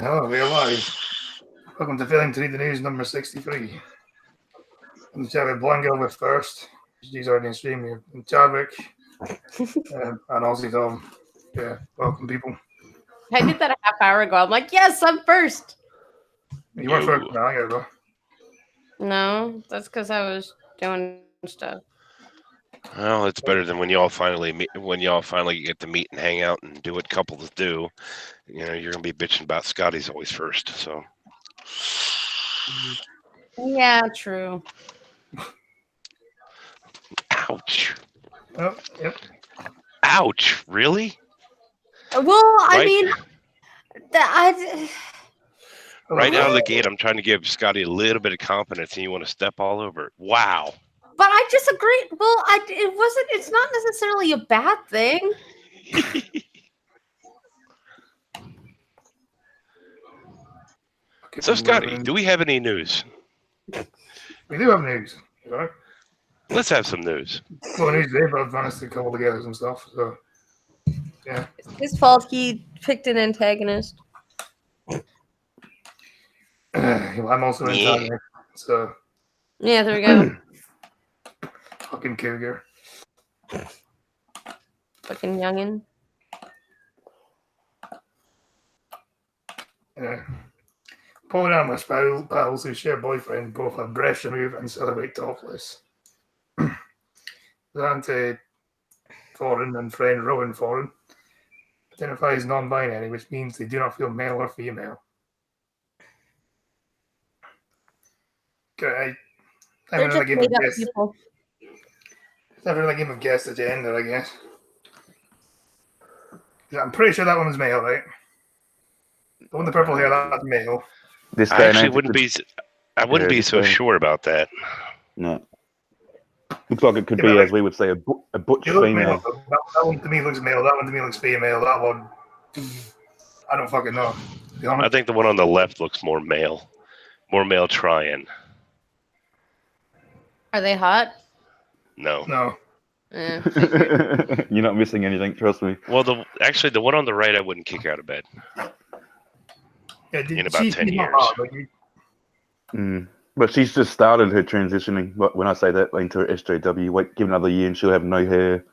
Oh, we're live. Welcome to Failing to Read the News number 63. I'm Chadwick Blangill with first. These are the stream here. And Chadwick and Aussie Tom. Yeah, welcome people. I did that a half hour ago. I'm like, yes, I'm first. You weren't first now, I gotta go. No, that's because I was doing stuff. Well, it's better than when y'all finally meet, when y'all finally get to meet and hang out and do what couples do. You know, you're gonna be bitching about Scotty's always first. So. Yeah, true. Ouch. Oh, yep. Ouch! Really? Well, I Right? mean, Right out of the gate, I'm trying to give Scotty a little bit of confidence, and you want to step all over it. Wow. But I disagree. Well, it wasn't. It's not necessarily a bad thing. So, Scotty, do we have any news? We do have news. Right? Let's have some news. Well, news today, but I've managed to couple together some stuff. So, yeah. It's his fault he picked an antagonist. I'm also an antagonist. So, yeah, there we go. Fucking cougar. Fucking youngin. Yeah. Pulling out my pals who share boyfriend both have breast removed and celebrate topless. Zante Foreign and friend Rowan Foreign identify as non-binary, which means they do not feel male or female. Okay, They're just made up people. Never really game of guess the gender, I guess. Yeah, I'm pretty sure that one was male, right? The one with the purple hair, that's male. This I actually wouldn't be. I wouldn't be so sure about that. No. Looks like it could be, as we would say, a butch female. That one to me looks male. That one to me looks female. That one, I don't fucking know. I think the one on the left looks more male. More male trying. Are they hot? No. No. You're not missing anything, trust me. Well, the one on the right, I wouldn't kick out of bed. Yeah, in about 10 years. But she's just started her transitioning. But when I say that, into her SJW, wait, give another year and she'll have no hair.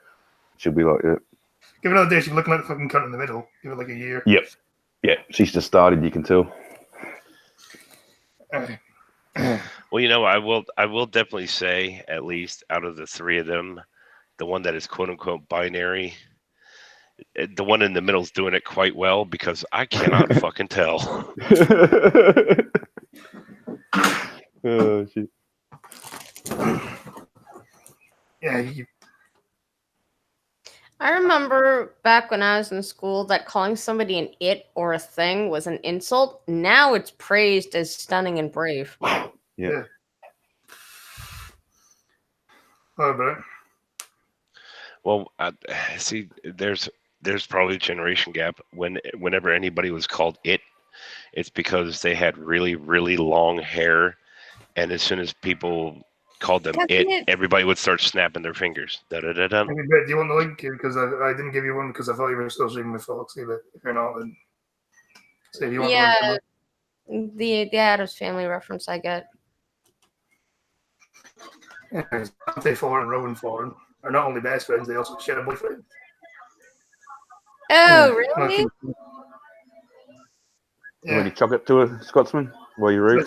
She'll be like that. Give it another day, she'll look like a fucking cunt in the middle. Give it like a year. Yep. Yeah, she's just started, you can tell. Well, you know, I will definitely say, at least out of the three of them, the one that is quote unquote binary, the one in the middle is doing it quite well because I cannot fucking tell. Oh shit. Yeah. I remember back when I was in school that calling somebody an it or a thing was an insult. Now it's praised as stunning and brave. Yeah. Oh, bro. Well, see, there's probably a generation gap. Whenever anybody was called it, it's because they had really, really long hair, and as soon as people called them everybody would start snapping their fingers. Da da da da. Do you want the link? Because I didn't give you one because I thought you were still streaming with Foxy, but if you're not, then say if you want the link. The Addams Family reference I get. Yeah, Dante Foreign and Rowan Foreign are not only best friends, they also share a boyfriend. Oh, really? Yeah. Will you chuck it to a Scotsman while you read?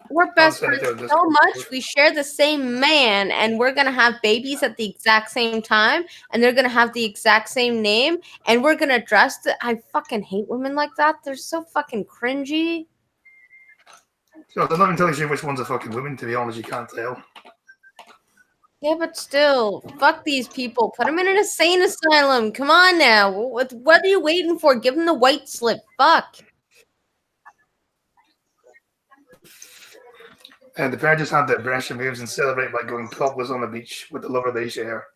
We're best friends so much. We share the same man, and we're gonna have babies at the exact same time, and they're gonna have the exact same name, and we're gonna dress. I fucking hate women like that. They're so fucking cringy. So I'm not even telling you which one's a fucking woman. To be honest, you can't tell. Yeah, but still, fuck these people. Put them in an insane asylum. Come on now. What are you waiting for? Give them the white slip. Fuck. And the pair just had their breast removed and celebrate by going topless on the beach with the lover they share.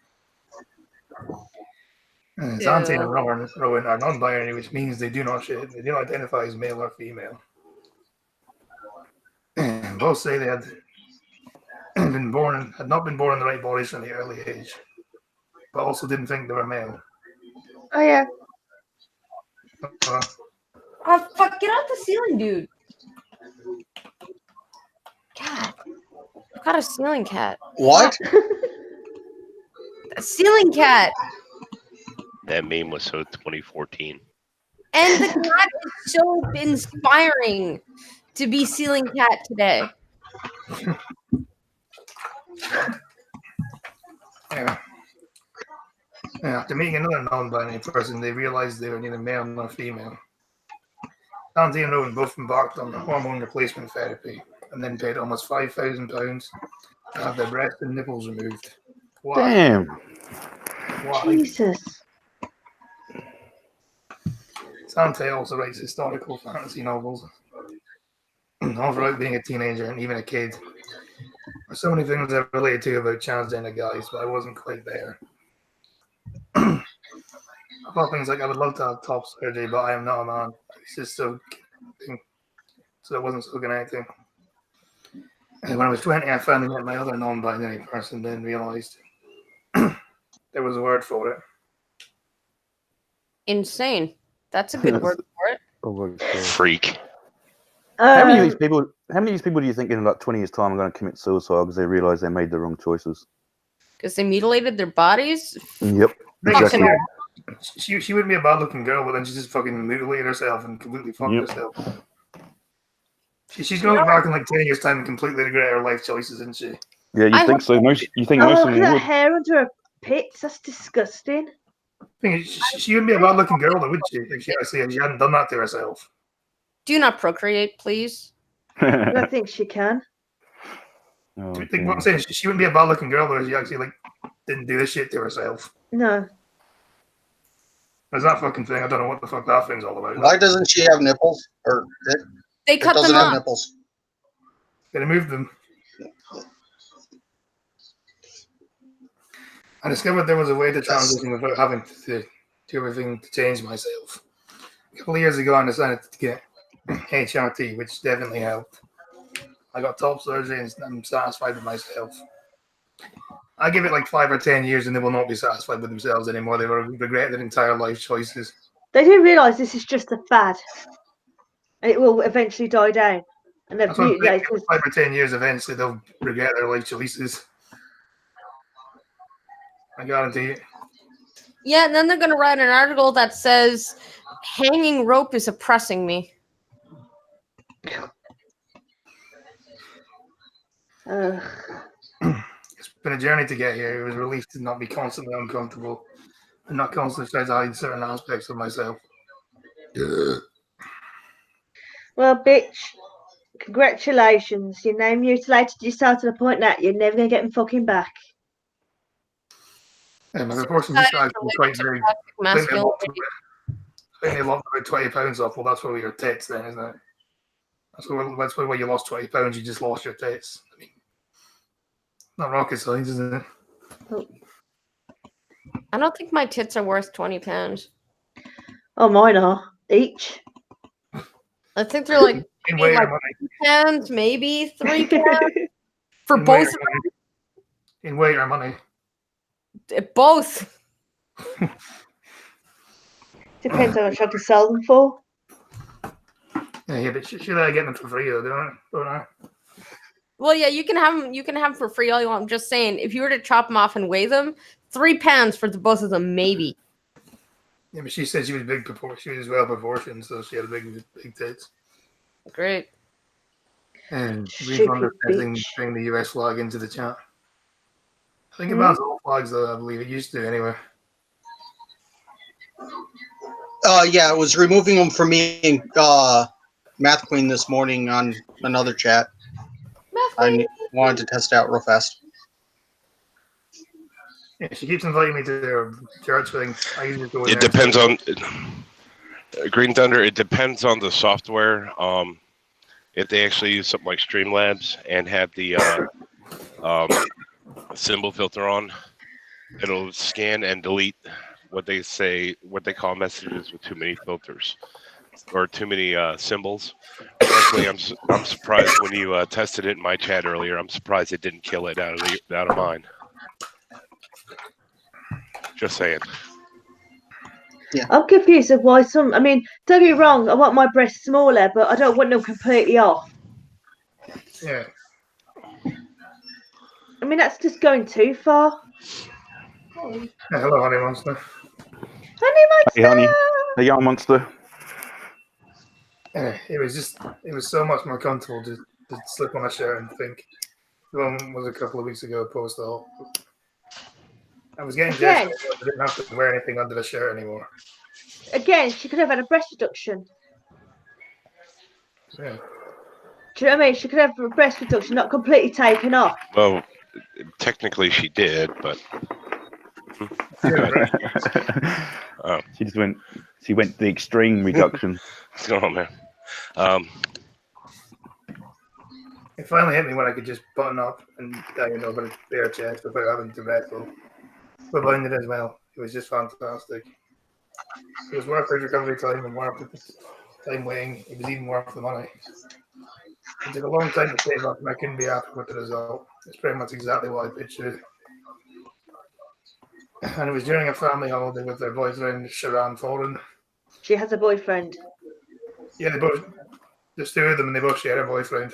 Zante and Rowan are non-binary, which means they do not identify as male or female. Both say they had not been born in the right bodies from the early age, but also didn't think they were male. Oh yeah. fuck? Get out the ceiling, dude. God. I've got a ceiling cat. What? A ceiling cat. That meme was so 2014. And the cat is so inspiring to be ceiling cat today. Yeah. After meeting another non-binary person, they realized they were neither male nor female. Dante and Rowan both embarked on hormone replacement therapy and then paid almost £5,000 to have their breasts and nipples removed. Why? Damn. Why? Jesus. Dante also writes historical fantasy novels. All throughout being a teenager and even a kid. There's so many things I related to about transgender guys, but I wasn't quite there. I thought things like I would love to have top surgery, but I am not a man. It's just so it wasn't so connecting. And when I was 20, I finally met my other non-binary person, then realized there was a word for it. Insane. That's a good word for it. Oh, my God. Freak. How many of these people? How many of these people do you think in about 20 years' time are going to commit suicide because they realize they made the wrong choices? Because they mutilated their bodies? Yep. Fucking Exactly. She wouldn't be a bad-looking girl, but then she just fucking mutilated herself and completely fucked Yep. herself. She's going to look back in like 10 years' time and completely regret her life choices, isn't she? Yeah, you I think so? You think most Oh, of look them at that would? hair under her pits. That's disgusting. I think she wouldn't be a bad-looking girl, though, would she? If she hadn't done that to herself. Do not procreate, please. I don't think she can. Oh, I think damn. what I'm saying, she wouldn't be a bad-looking girl, though, if she actually didn't do this shit to herself. No. There's that fucking thing. I don't know what the fuck that thing's all about. Why doesn't she have nipples? Or They it cut doesn't them have off. nipples? They removed them. I discovered there was a way to transition without having to do everything to change myself. A couple of years ago, I decided to get HRT, which definitely helped. I got top surgery and I'm satisfied with myself. I give it like 5 or 10 years and they will not be satisfied with themselves anymore. They will regret their entire life choices. They do realise this is just a fad. And it will eventually die down. And they've That's what I'm saying. mutilated. Give it 5 or 10 years, eventually they'll regret their life choices. I guarantee it. Yeah, and then they're going to write an article that says, hanging rope is oppressing me. It's been a journey to get here. It was a relief to not be constantly uncomfortable and not constantly try to hide certain aspects of myself. Well, bitch, congratulations. Your name mutilated yourself to the point that you're never going to get them fucking back. And my proportions of size were quite big. I think Masculinity. they lost about 20 pounds off. Well, that's probably your tits then, isn't it? That's probably why you lost 20 pounds. You just lost your tits. I mean, not rocket science, isn't it? I don't think my tits are worth 20 pounds. Oh, mine are. Each. I think they're like In weight or like- money. pounds, maybe 3 pounds for In weight both or money. In weight or money. both. Depends how much I can sell them for. Yeah, but should I get them for free though? Don't I? Well, yeah, you can have them. You can have them for free all you want. I'm just saying, if you were to chop them off and weigh them, 3 pounds for the both of them, maybe. Yeah, but she said she was big she was well proportioned, so she had big tits. Great. And Stupid Refund says bitch. bring the US flag into the chat. I think it bans all flags though, I believe it used to anyway. Yeah, it was removing them from me and Math Queen this morning on another chat. I wanted to test it out real fast. Yeah, she keeps inviting me to their church thing. I usually go in It there. depends on Green Thunder. It depends on the software. If they actually use something like Streamlabs and have the symbol filter on, it'll scan and delete what they call messages with too many filters or too many symbols. Frankly, I'm surprised when you tested it in my chat earlier. I'm surprised it didn't kill it out of mine. Just saying. I'm confused of why some. I mean, don't get me wrong. I want my breasts smaller, but I don't want them completely off. Yeah. I mean, that's just going too far. Yeah, hello, honey monster. Honey Hey, honey. monster! Hey, young monster. It was so much more comfortable to slip on a shirt and think. The one was a couple of weeks ago post all. I was getting Again. desperate. I didn't have to wear anything under the shirt anymore. Again, she could have had a breast reduction. Yeah. Do you know what I mean? She could have a breast reduction, not completely taken off. Well, technically she did, but Oh. She went the extreme reduction. what's going on there? It finally hit me when I could just button up and over the bare chest without having to wrestle. But behind it as well. It was just fantastic. It was worth the recovery time and worth the time waiting. It was even worth the money. It took a long time to save up and I couldn't be happy with the result. It's pretty much exactly what I pictured. And it was during a family holiday with their boyfriend, Sharon Foran. She has a boyfriend. Yeah, there's two of them and they both share a boyfriend.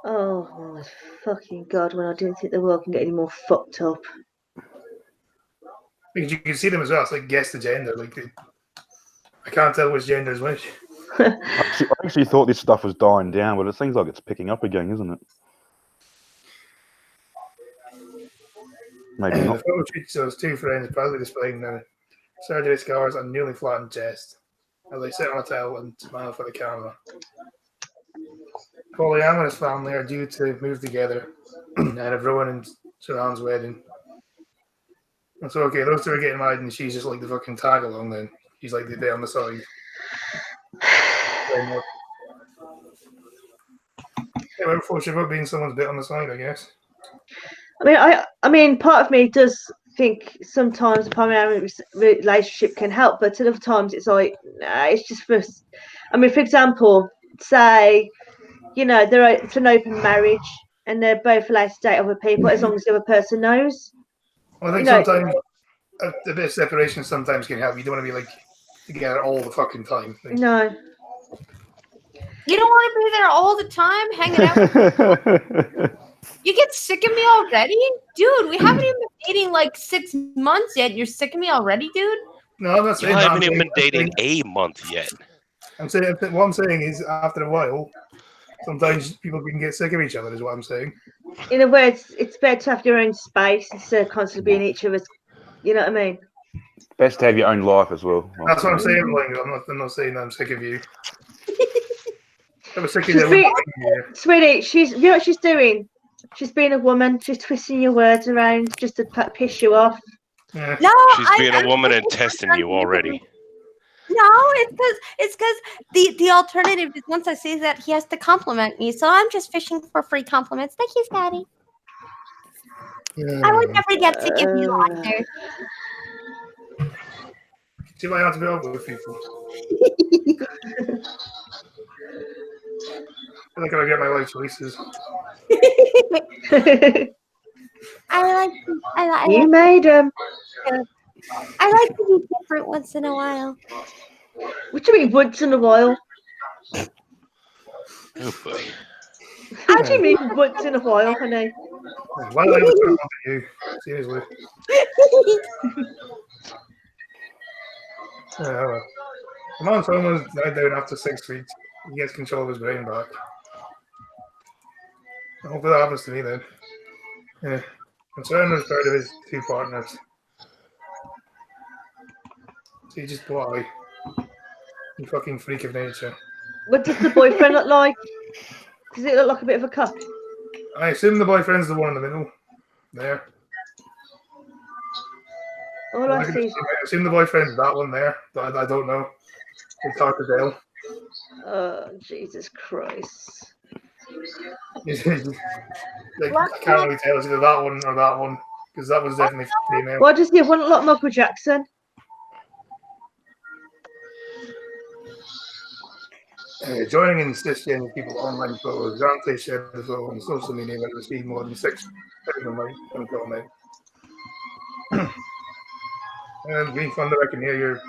Oh my fucking god! When I didn't think the world can get any more fucked up. Because you can see them as well. It's like guess the gender. Like I can't tell which gender is which. I actually thought this stuff was dying down, but it seems like it's picking up again, isn't it? Maybe The not. photo shoots those two friends proudly displaying their surgery scars and newly flattened chest as they sit on a towel and smile for the camera. Polyamorous family are due to move together and have ruined Sharon's wedding. And so, okay, those two are getting married and she's just like the fucking tag along then. She's like the day on the side. Yeah, we're unfortunate about being someone's bit on the side, I guess. I mean, part of me does think sometimes a polyamorous relationship can help, but at other times it's like, nah, it's just for. I mean, for example, say, it's an open marriage and they're both allowed to date other people as long as the other person knows. Well, I think sometimes a bit of separation sometimes can help. You don't want to be like together all the fucking time. Like, no. You don't want to be there all the time hanging out. You get sick of me already? Dude, we haven't even been dating like 6 months yet. You're sick of me already, dude? No, I'm not You saying that. haven't even been dating a month yet. I'm saying what I'm saying is after a while, sometimes people can get sick of each other, is what I'm saying. In other words, it's better to have your own space instead of constantly being each other's. You know what I mean? Best to have your own life as well. That's what I'm saying, Bling. I'm not saying that I'm sick of you. I was sick of you. Sweetie, you know what she's doing? She's being a woman. She's twisting your words around just to piss you off. Yeah. No, She's being a woman and testing you already. No, it's because the alternative is once I say that he has to compliment me, so I'm just fishing for free compliments. Thank you, Scotty. I would never get to give you either. See why I have to be over with people. I feel like I get my life choices. I You made them. I like to be different once in a while. What do you mean once in a while? Oh boy. How do you mean once in a while, honey? Why did I ever turn on to you? Seriously. Come on, someone's died down after 6 weeks. He gets control of his brain back. Hopefully that happens to me then. Yeah. Concern was part of his two partners. So you just boy. You fucking freak of nature. What does the boyfriend look like? Does it look like a bit of a cup? I assume the boyfriend's the one in the middle. There. All I see is. I assume the boyfriend's that one there, but I don't know. It's hard to tell. Oh, Jesus Christ. Like, I can't really tell it's either that one or that one, because that was definitely female. Why does he want to look like Michael Jackson? Joining in cisgender people online photos, Dante shared the photo on social media when it received more than 6,000 likes until now. Green Thunder, I can hear your.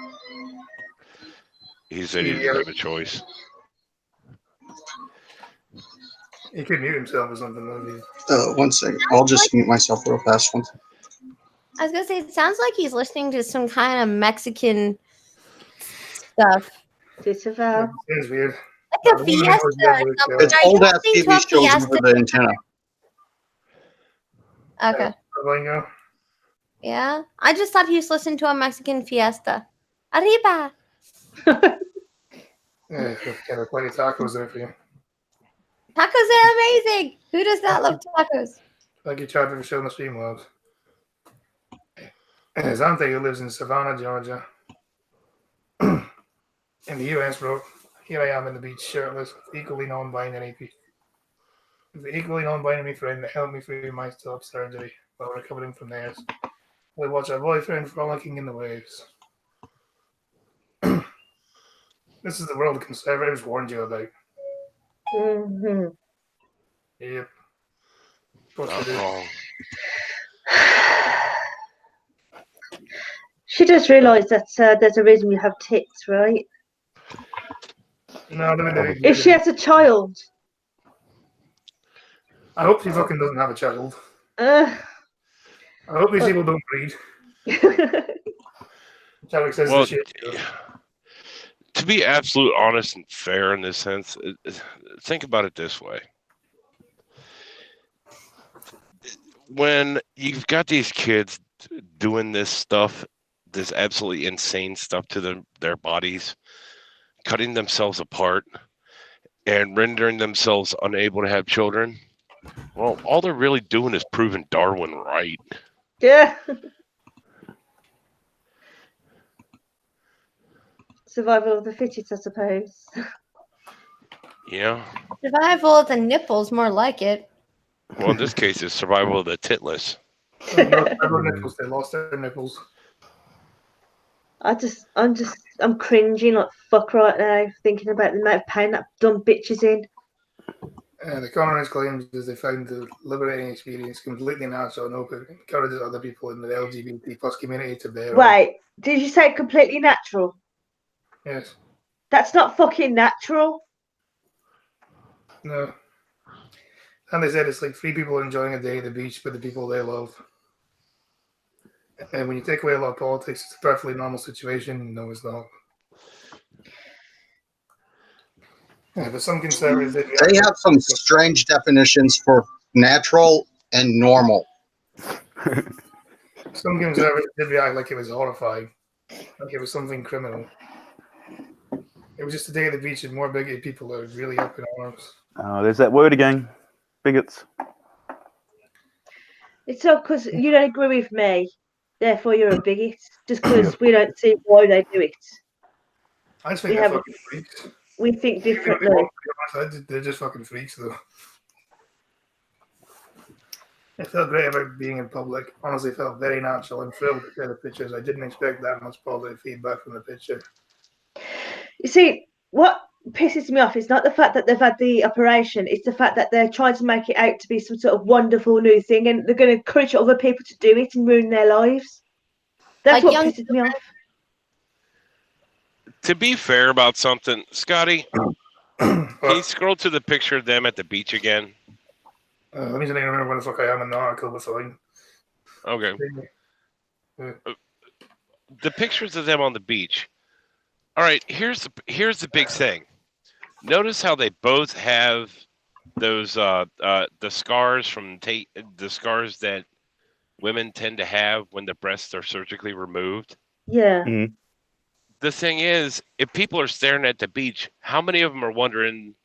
He said he doesn't have a choice. He could mute himself or something. Maybe. 1 second. I'll just mute myself real fast. One second. I was gonna say, it sounds like he's listening to some kind of Mexican stuff. Disavow. It's weird. Like a Fiesta or something. It's Are you old ass listening to TV a shows Fiesta? over the antenna. Okay. Lingo. Yeah. I just thought he was listening to a Mexican Fiesta. Arriba. Yeah, kind of plenty of tacos there for you. Tacos are amazing. Who does not love tacos? Thank you, Chad, for showing the stream love. Zante, who lives in Savannah, Georgia. In the US, wrote, "Here I am in the beach, shirtless, equally non-binary people. The equally non-binary friend that helped me through my top surgery while recovering from theirs. We watch our boyfriend frolicking in the waves. This is the world the conservatives warned you about." Mm-hmm. Yep. What Not to do. wrong. She does realise that there's a reason you have tits, right? No, If she has a child. I hope she fucking doesn't have a child. Uh, I hope these people don't breed. Chadwick says Well, this shit. to be absolute honest and fair in this sense, think about it this way. When you've got these kids doing this stuff, this absolutely insane stuff to their bodies, cutting themselves apart and rendering themselves unable to have children, well, all they're really doing is proving Darwin right. yeah. Survival of the fittest, I suppose. Yeah. Survival of the nipples, more like it. Well, in this case, it's survival of the titless. They lost their nipples. I'm cringing like fuck right now, thinking about the amount of pain that dumb bitch is in. The coroner's claims is they found the liberating experience completely natural and open, encourages other people in the LGBT plus community to bear. Wait, did you say completely natural? Yes. That's not fucking natural. No. And they said it's like 3 people enjoying a day at the beach with the people they love. And when you take away a lot of politics, it's a perfectly normal situation. No, it's not. Yeah, but some conservatives... They have some strange definitions for natural and normal. Some conservatives did react like it was horrifying. Like it was something criminal. It was just a day at the beach and more bigoted people are really up in arms. There's that word again. Bigots. It's not because you don't agree with me, therefore you're a bigot. Just because we don't see why they do it. I just think We they're have- fucking freaks. We think Even if they differently. won't, to be honest, they're just fucking freaks, though. It felt great about being in public. Honestly, it felt very natural and thrilled to share the pictures. I didn't expect that much positive feedback from the picture. You see, what pisses me off is not the fact that they've had the operation, it's the fact that they're trying to make it out to be some sort of wonderful new thing and they're going to encourage other people to do it and ruin their lives. That's Like what young pisses me off. To be fair about something, Scotty, can you But, scroll to the picture of them at the beach again? let me just remember when the fuck I am in the article, but fine. Okay. The pictures of them on the beach. All right, here's the big thing. Notice how they both have those the scars from the scars that women tend to have when the breasts are surgically removed. Yeah. The thing is, if people are staring at the beach, how many of them are wondering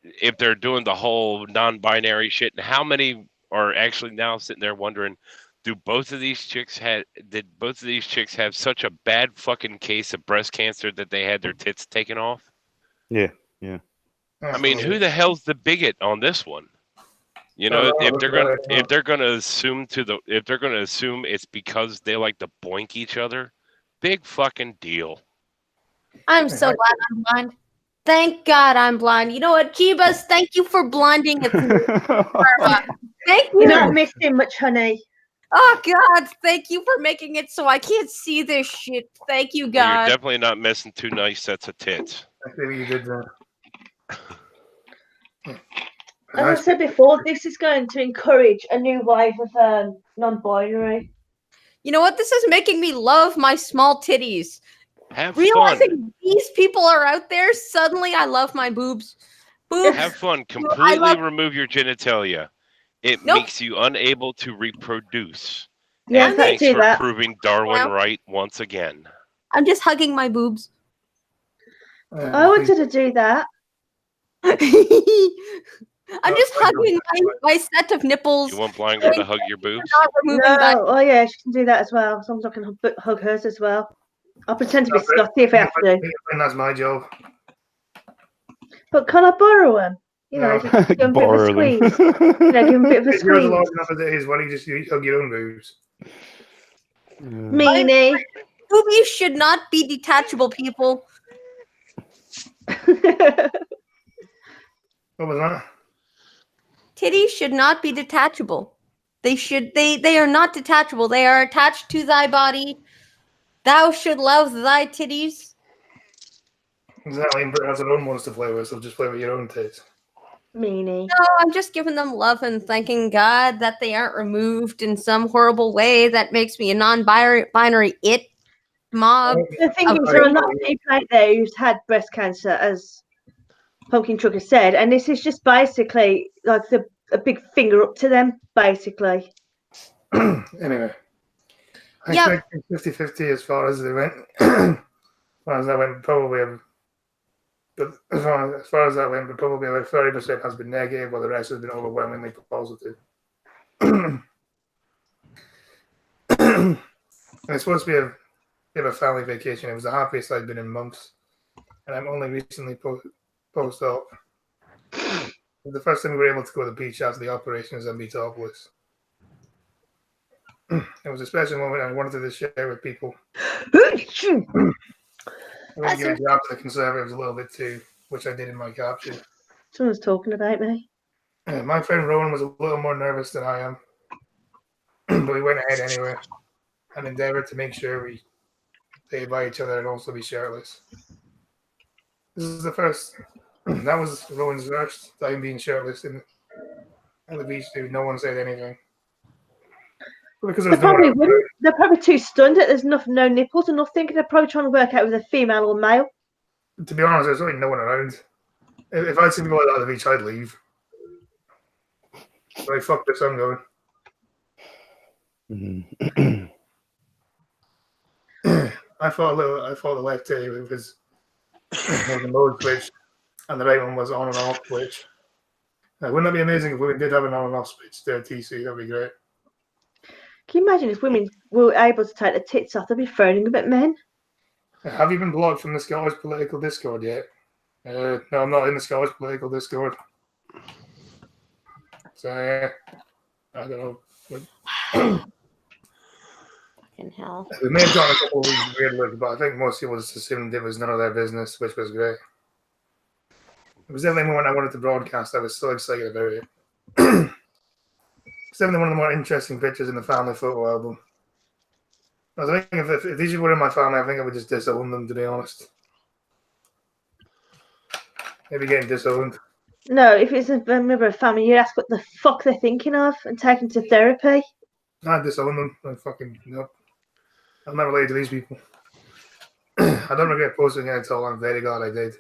if they're doing the whole non-binary shit, and how many are actually now sitting there wondering, did both of these chicks have such a bad fucking case of breast cancer that they had their tits taken off? Yeah. I mean, who the hell's the bigot on this one? You know, if they're gonna assume it's because they like to boink each other, big fucking deal. I'm so glad I'm blind. Thank God I'm blind. You know what, Jeebus? Thank you for blinding it to me. Thank You're you. not missing much, honey. Oh God! Thank you for making it so I can't see this shit. Thank you, Well, you're God. definitely not missing 2 nice sets of tits. Maybe you did that. As I said before, this is going to encourage a new wave of non-binary. You know what? This is making me love my small titties. Have Realizing fun. these people are out there, suddenly I love my boobs. Boobs. Have fun. I Completely love- remove your genitalia. It Nope. makes you unable to reproduce. Yeah, And let's thanks do for that. proving Darwin Yeah. right once again. I'm just hugging my boobs. I wanted to do that. I'm just I hugging my set of nipples. You want Blind Girl to hug your boobs? Not removing that. No, oh yeah, she can do that as well. Sometimes I can hug hers as well. I'll pretend to be Scotty if I have to. And that's my job. But can I borrow them? You know, No. just give them a bit of a Borrow squeeze. them. You know, give them a bit of a If yours are squeeze. large enough as it is, why don't you just hug your own boobs? Meanie. Boobies should not be detachable, people. What was that? Titties should not be detachable. They are not detachable. They are attached to thy body. Thou should love thy titties. Exactly, and Brit has her own ones to play with, so just play with your own tits. Meanie. No, I'm just giving them love and thanking God that they aren't removed in some horrible way that makes me a non-binary it mob. The thing is, there are a lot of people out there who's had breast cancer, as Pumpkin Trucker said, and this is just basically like a big finger up to them, basically. Anyway, I Yep. expect 50-50 as far as they went. As far as that went, probably. But as far as that went, but probably about 30% has been negative, while the rest has been overwhelmingly positive. And it's supposed to be a bit of a family vacation. It was the happiest I've been in months, and I'm only recently post-op. The first time we were able to go to the beach after the operations and be topless. It was a special moment, and I wanted to share with people. I want to give a job to the Conservatives a little bit too, which I did in my caption. Someone's talking about me. My friend Rowan was a little more nervous than I am, but we went ahead anyway and endeavored to make sure we stay by each other and also be shirtless. This is the first. That was Rowan's first time being shirtless at the beach. No one said anything. Because They're probably too stunned that there's no nipples or nothing. They're probably trying to work out with a female or male. To be honest, there's really no one around. If I'd seen people like that at the beach, I'd leave. Like, fuck this, I'm going. I thought the left titty was a mode switch, and the right one was on and off switch. Wouldn't that be amazing if women did have an on and off switch to a TC? That'd be great. Can you imagine if women were able to take their tits off? They'd be phoning a bit men. Have you been blocked from the Scottish political Discord yet? No, I'm not in the Scottish political Discord. So, I don't know. Fucking hell. We may have gotten a couple of these weird looks, but I think most people just assumed it was none of their business, which was great. It was definitely one I wanted to broadcast. I was so excited about it. It's definitely one of the more interesting pictures in the family photo album. I was thinking if these were in my family, I think I would just disown them, to be honest. Maybe getting disowned. No, if it's a member of family, you ask what the fuck they're thinking of and take them to therapy. I'd disown them. I fucking, no. I'm not related to these people. I don't regret posting it at all. I'm very glad I did.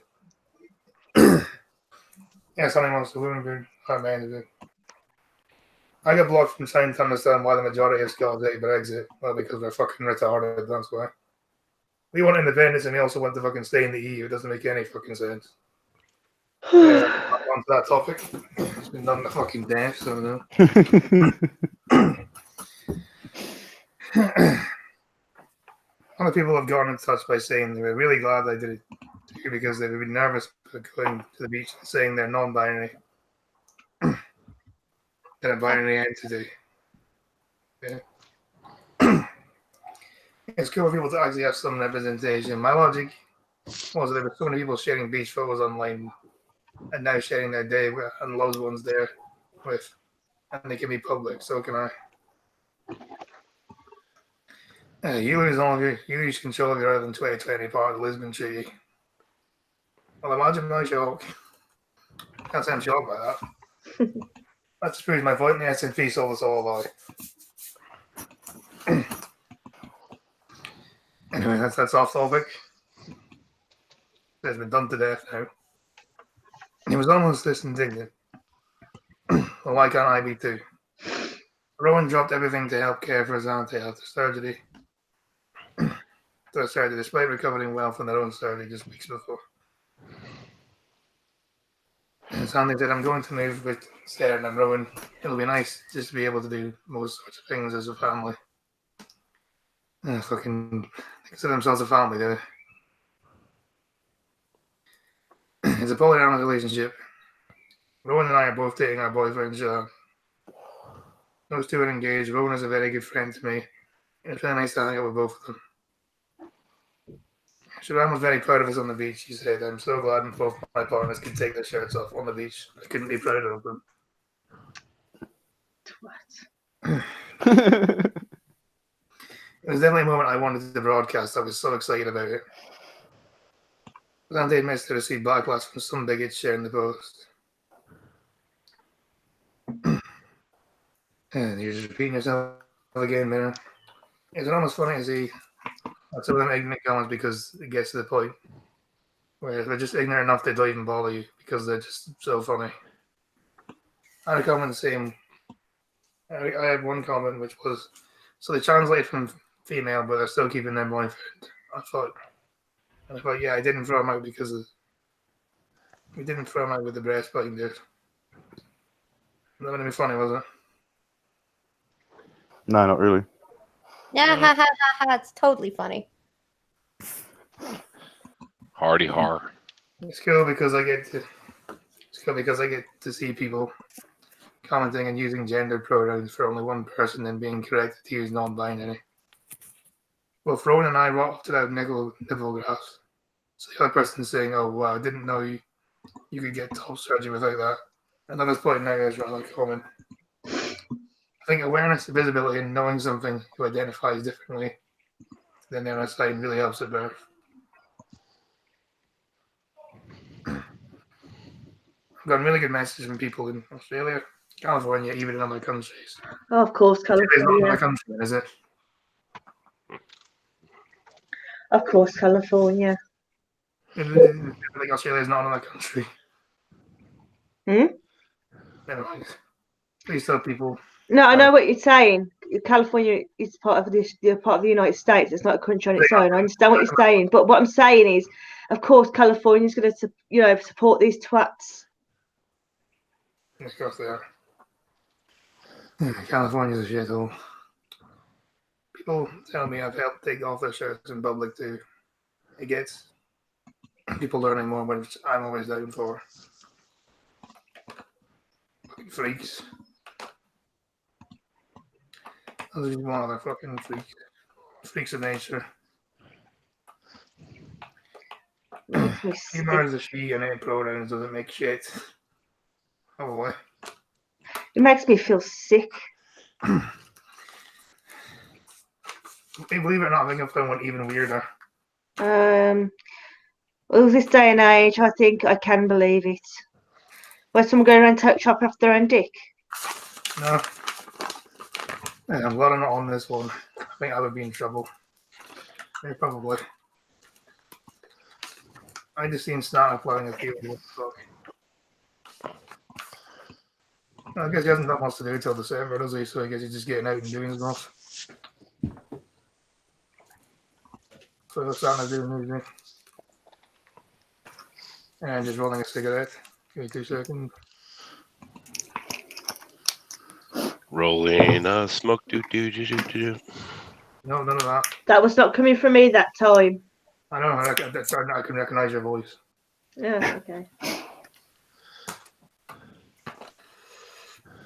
Yeah, something else. The women being it. I got blocked from trying to understand why the majority of Scots hate Brexit. Well, because they're fucking retarded, that's why. We want independence and we also want to fucking stay in the EU. It doesn't make any fucking sense. On to that topic. It's been done to fucking death, so no. Other people have gotten in touch by saying they were really glad I did it too because they would be nervous about going to the beach and saying they're non-binary. They're a binary entity. Yeah. It's cool for people to actually have some representation. My logic was that there were so many people sharing beach photos online and now sharing their day and loads of ones there with, and they can be public, so can I. You lose control of your island 2020 part of the Lisbon Treaty. Well, imagine my shock. Can't say I'm shocked by that. That just proves my point. The SNP sold us all a lie. Anyway, that's off topic. It's been done to death now. He was almost this indignant. Well, why can't I be too? Rowan dropped everything to help care for his auntie after surgery. Despite recovering well from their own surgery just weeks before. His auntie said, I'm going to move with Sarah and Rowan. It'll be nice just to be able to do most sorts of things as a family. Fucking consider themselves a family, do they? It's a polyamorous relationship. Rowan and I are both dating our boyfriends. Those two are engaged. Rowan is a very good friend to me. It's really nice to hang out with both of them. Sharon was very proud of us on the beach. She said, I'm so glad both my partners can take their shirts off on the beach. I couldn't be prouder of them. It was definitely a moment I wanted to broadcast. I was so excited about it. But Auntie admits to receive backlash from some bigots sharing the post. And you're just repeating yourself again, man. It's almost funny to see some of them ignorant comments because it gets to the point where they're just ignorant enough they don't even bother you because they're just so funny. I had a comment saying, I had one comment which was, so they translate from female, but they're still keeping their boyfriend. I thought, yeah, I didn't throw him out because we didn't throw him out with the breastplate, dude. That would have been funny, was it? No, not really. Yeah, ha ha ha ha. It's totally funny. Hardy har. It's cool because I get to see people commenting and using gender pronouns for only one person and being corrected to use non-binary. Well, Rowan and I opted out nipple grafts. So the other person saying, "Oh wow, I didn't know you could get top surgery without that." Another point now is rather common. I think awareness, visibility, and knowing something who identifies differently than the other side really helps at birth. I've gotten really good messages from people in Australia, California, even in other countries. Oh, of course, It's not California. another country, is it? Of course, California. I think Australia is not another country. Hmm? Never mind. Please tell people. No, I know what you're saying. California is part of the United States. It's not a country on its own. I understand what you're saying, but what I'm saying is, of course, California's going to, support these twats. Of course they are. California's a shithole. People tell me I've helped take off their shirts in public too. It gets people learning more, which I'm always down for. Fucking freaks. Those are one other fucking freaks. Freaks of nature. Makes me sick. Humor is a she and any pronouns doesn't make shit. Oh boy. It makes me feel sick. Believe it or not, I think I found one even weirder. Well, this day and age, I think I can believe it. Where someone going around chopping off their own dick. No. Yeah, I'm glad I'm not on this one. I think I would be in trouble. Yeah, probably. I just seen Snark playing a few. What the fuck? I guess he hasn't got much to do till December, does he? So I guess he's just getting out and doing stuff. So that's starting to do music. And just rolling a cigarette. Give me 2 seconds. Rolling a smoke. Do. No, none of that. That was not coming from me that time. I know. I can recognize your voice. Yeah, okay.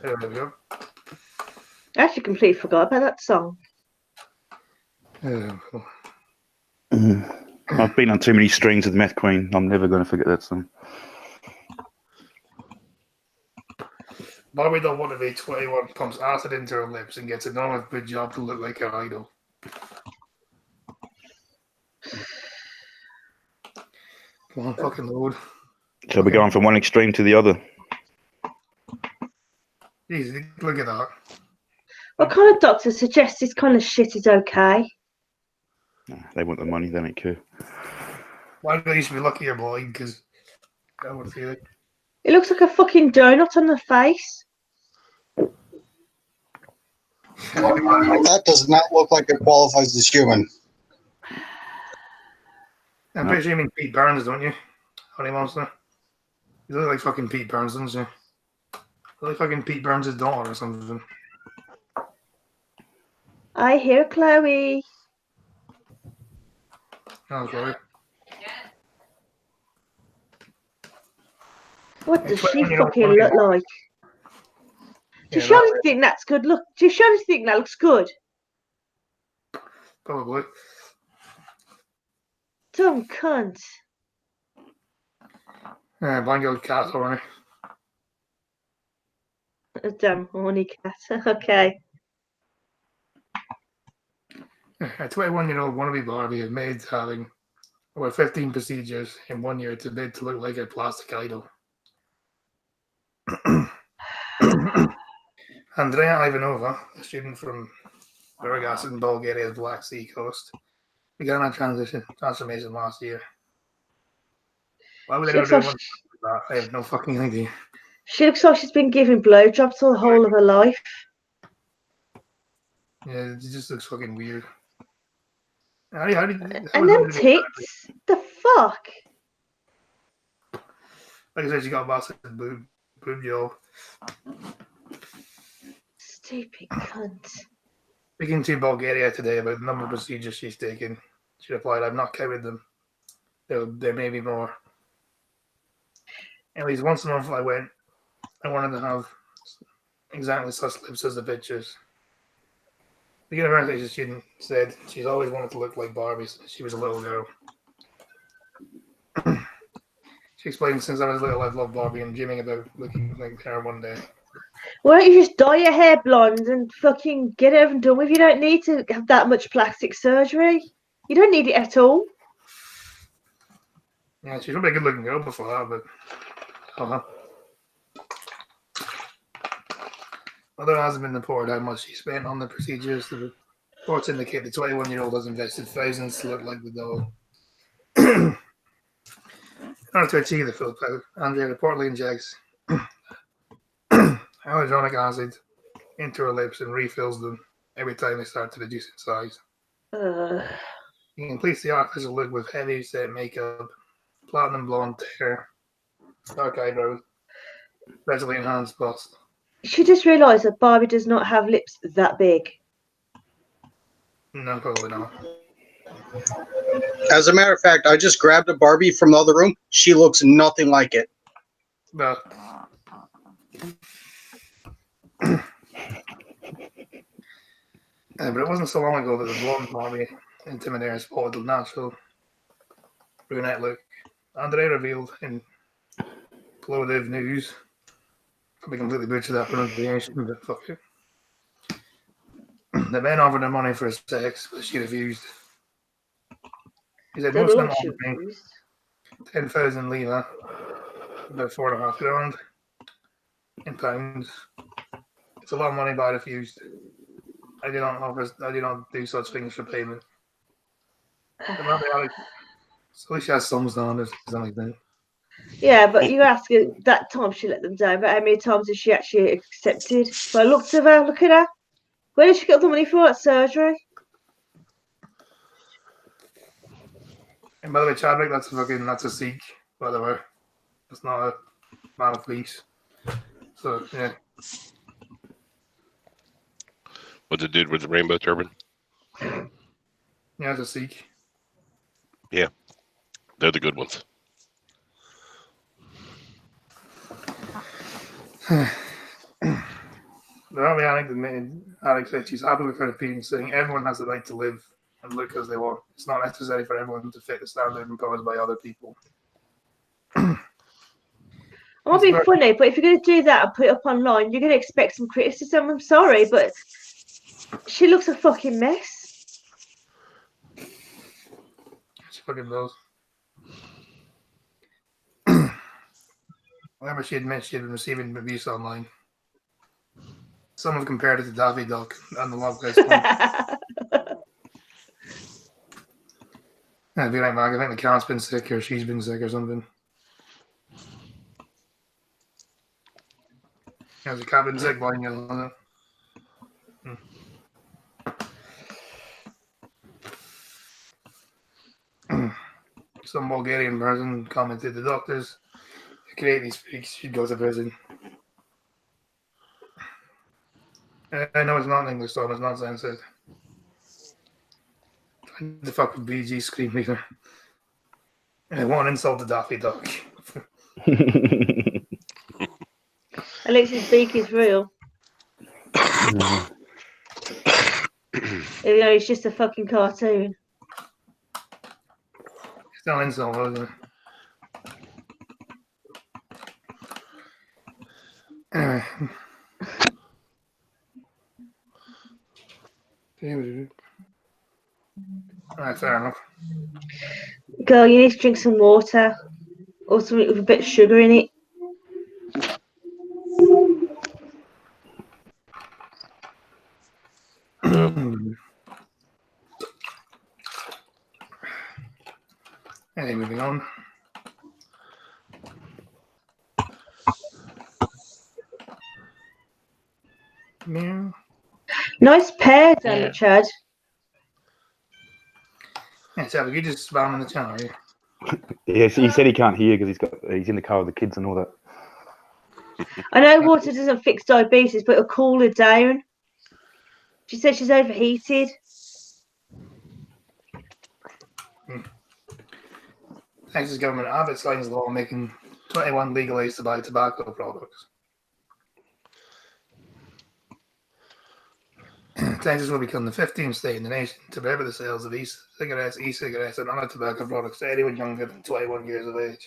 There we go. I actually completely forgot about that song. Cool. I've been on too many strings with Meth Queen. I'm never going to forget that song. Barbie don't want to be 21, pumps acid into her lips and gets a normal good job to look like an idol. Come on, fucking load. So we're going from one extreme to the other. Jeez, look at that. What kind of doctor suggests this kind of shit is okay? Nah, they want the money, they don't care. Why do you should be lucky you're blind? Because I would feel it. It looks like a fucking donut on the face. That does not look like it qualifies as human. I'm pretty sure you mean Pete Burns, don't you? Honey Monster. You look like fucking Pete Burns, don't you? You look like fucking Pete Burns' daughter or something. I hear Chloe. Oh, sorry. What does she You know, fucking look like? Do you Yeah, surely think that's good? Look, do you surely think that looks good? probably. Dumb cunt. Blind girl cat horny. A damn horny cat. Okay. A 21-year-old wannabe Barbie is made having over 15 procedures in 1 year to made to look like a plastic idol. Andrea Ivanova, a student from Burgas in Bulgaria's Black Sea coast, began a transformation last year. Why would they She ever looks do like one like that? I have no fucking idea. she looks like she's been giving blowjobs the whole of her life. Yeah, it just looks fucking weird. How And them tits? The fuck? Like I said, she got a massive boob job. Stupid cunt. Speaking to Bulgaria today about the number of procedures she's taken, she replied, "I've not counted them. There may be more. At least once a month I wanted to have exactly such lips as the pictures." The university student said she's always wanted to look like Barbie since she was a little girl. She explained, "Since I was little, I've loved Barbie and dreaming about looking like her one day." Why don't you just dye your hair blonde and fucking get it over and done with? You don't need to have that much plastic surgery. You don't need it at all. Yeah, she's probably a good-looking girl before that, but although it hasn't been reported how much she spent on the procedures, the reports indicate the 21-year-old has invested thousands to look like the doll. In order to achieve the full pout, Andrea reportedly injects hyaluronic acid into her lips and refills them every time they start to reduce in size. He completes the artificial look with heavy set makeup, platinum blonde hair, dark eyebrows, gradually enhanced bust. She just realised that Barbie does not have lips that big. No, probably not. As a matter of fact, I just grabbed a Barbie from the other room. She looks nothing like it. But but it wasn't so long ago that the blonde Barbie intimidator spotted the natural brunette look. Andrea revealed in Plovdiv News, probably completely butchered that pronunciation, but fuck it. The men offered her money for sex, but she refused. He said most men offered me 10,000 lira, about $4.5 in pounds. It's a lot of money, but I refused. I do not do such things for payment. So at least she has some standards, something like that. Yeah, but you ask her that time she let them down, but how many times has she actually accepted? So I looked at her, look at her. Where did she get the money for that surgery? And by the way, Chadwick, that's a Sikh, by the way. It's not a man of peace. So yeah. What's the dude with the rainbow turban? Yeah, it's a Sikh. Yeah, they're the good ones. Alex said she's happy with her opinion, saying everyone has the right to live and look as they want. It's not necessary for everyone to fit the standard imposed by other people. I won't be funny, but if you're going to do that and put it up online, you're going to expect some criticism. I'm sorry, but she looks a fucking mess. fucking does. I remember she admits she had been receiving abuse online. Someone compared it to Daffy Duck and the Love Guys. I'd be like, Mark, I think the cat's been sick or she's been sick or something. There's a cat been sick, boy, you know. Some Bulgarian person commented the doctors who create these freaks should go to prison. I know it's not an English song, it's not censored. The fuck with BG Scream Leader. I won't insult the Daffy Duck. Alexis Beak is real. Even though it's just a fucking cartoon. It's not an insult, is it? Anyway. Alright, fair enough. Girl, you need to drink some water. Or something with a bit of sugar in it. Anyway, moving on. Meow. Nice pair, damn Yeah. it, Chad. Yeah, so you just spamming the channel, are you? Yeah, he said he can't hear because he's in the car with the kids and all that. I know water doesn't fix diabetes, but it'll cool her down. She said she's overheated. Texas government Abbott signs law making 21 legal age to buy tobacco products. Texas will become the 15th state in the nation to prohibit the sales of e-cigarettes, and other tobacco products to anyone younger than 21 years of age.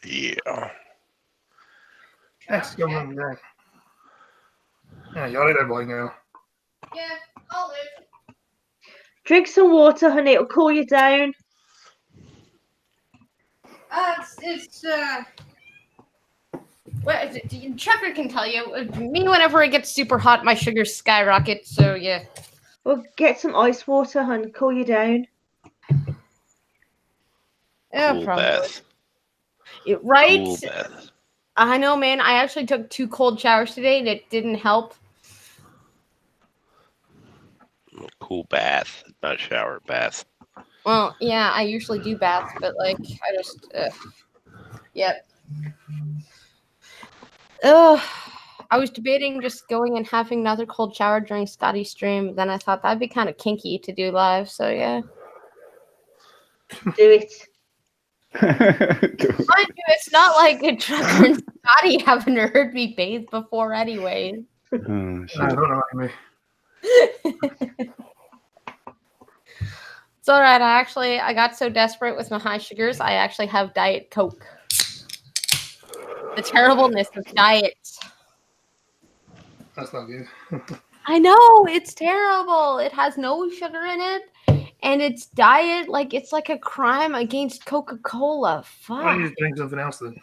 Yeah. Texas government, yeah, you're right there, boy, now. Yeah, I'll live. Drink some water, honey. It'll cool you down. Well, Trevor can tell you. Me, whenever it gets super hot, my sugars skyrocket. So yeah. Well, get some ice water, honey. Cool you down. Yeah, Cool probably. bath. Right? Cool bath. I know, man. I actually took 2 cold showers today, and it didn't help. Cool bath. Not shower, bath. Well, yeah, I usually do baths, but like, I just, yep. Ugh. I was debating just going and having another cold shower during Scotty's stream, but then I thought that'd be kind of kinky to do live, so yeah. Do it. Mind you, it's not like a Trevor and Scotty haven't heard me bathe before anyway. Oh, shit. I don't know what you mean. It's alright, I got so desperate with my high sugars, I actually have Diet Coke. The terribleness of diet. That's not good. I know, it's terrible. It has no sugar in it, and it's diet, like, it's like a crime against Coca-Cola. Why don't you Fuck. just drink something else then?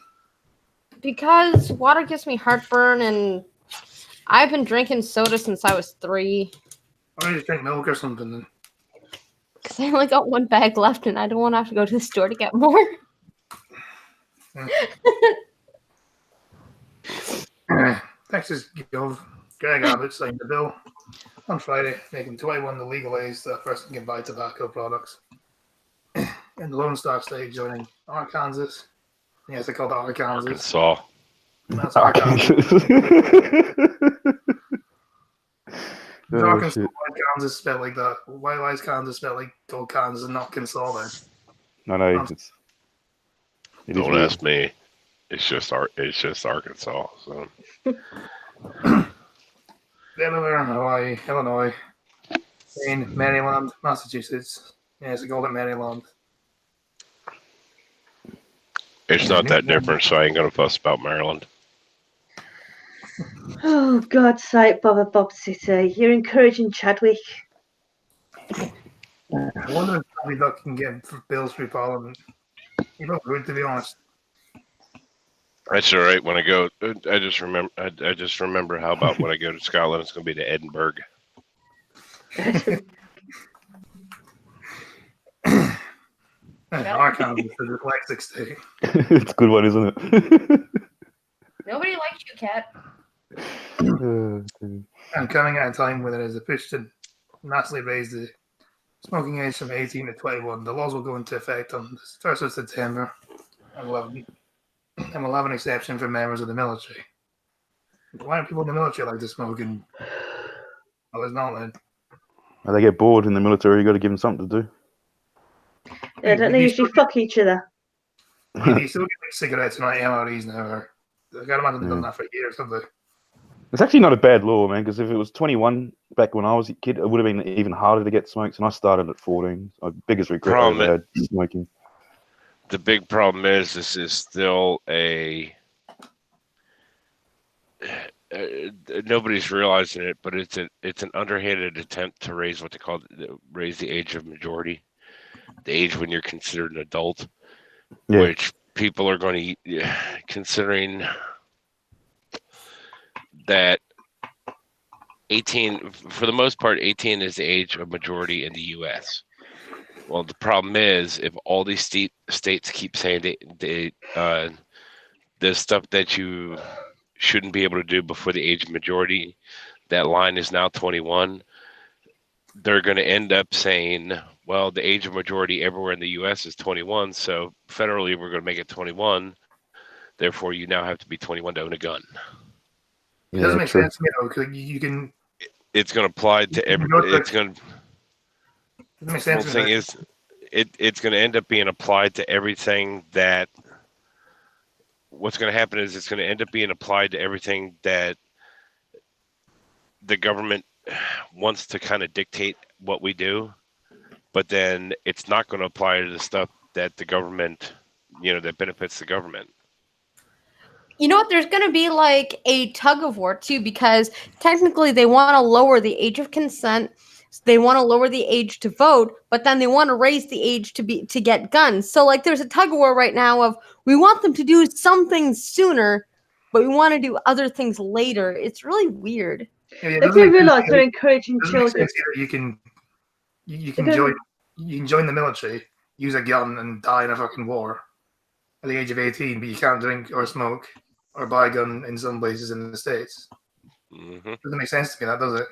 Because water gives me heartburn, and I've been drinking soda since I was 3. Why don't you just drink milk or something then? Because I only got 1 bag left, and I don't want to have to go to the store to get more. Texas Gov. Greg Abbott signed the bill on Friday, making 21 the legal age that a person can buy tobacco products. In the Lone Star State joining Arkansas. Yes, they call it Arkansas. Arkansas. That's Arkansas. Oh, Arkansas, shit. why Kansas spelled like that? Why is Kansas spelled like old Kansas and not Kansas then? No, no, it is Don't weird. ask me. It's just Arkansas. So Delaware, Hawaii, Illinois, Maine, Maryland, Massachusetts. Yes, they called it Maryland. it's not that different. So I ain't gonna fuss about Maryland. Oh, God's sake, Bob City. You're encouraging Chadwick. I wonder if Tommy Duck can get bills through Parliament. You don't would, to be honest. That's all right. When I go, I just remember. I just remember how about when I go to Scotland, it's going to be to Edinburgh. I can't be for dyslexic state. It's a good one, isn't it? Nobody likes you, Cat. And coming at a time when there is a push to massively raise the smoking age from 18 to 21, the laws will go into effect on the 1st of September, and we'll have an exception for members of the military. Why don't people in the military like to smoke? And well, it's not then. When they get bored in the military, you got to give them something to do. Yeah, don't they usually fuck each other? You still get like cigarettes and like MREs now. Or, I can't imagine they've done that for years, have they? It's actually not a bad law, man, because if it was 21 back when I was a kid, it would have been even harder to get smokes, and I started at 14. My biggest regret I ever had smoking. The big problem is this is still a nobody's realizing it, but it's an underhanded attempt to raise what they call raise the age of majority, the age when you're considered an adult, which people are going to considering that 18 for the most part 18 is the age of majority in the U.S. Well, the problem is if all these states keep saying the stuff that you shouldn't be able to do before the age of majority, that line is now 21. They're going to end up saying, well, the age of majority everywhere in the U.S. is 21, so federally we're going to make it 21. Therefore, you now have to be 21 to own a gun. It doesn't make sense to me though, because you can. It's going to apply to every. It's going to. Doesn't make sense. The thing is, it's going to end up being applied to everything that. What's going to happen is it's going to end up being applied to everything that the government wants to kind of dictate what we do, but then it's not going to apply to the stuff that the government, that benefits the government. You know what? There's going to be like a tug of war too, because technically they want to lower the age of consent. They want to lower the age to vote, but then they want to raise the age to get guns. So like there's a tug of war right now of we want them to do something sooner, but we want to do other things later. It's really weird. Yeah, they do realize they're encouraging children. You can join the military, use a gun, and die in a fucking war at the age of 18, but you can't drink or smoke or buy a gun in some places in the States. Mm-hmm. Doesn't make sense to me, that does it?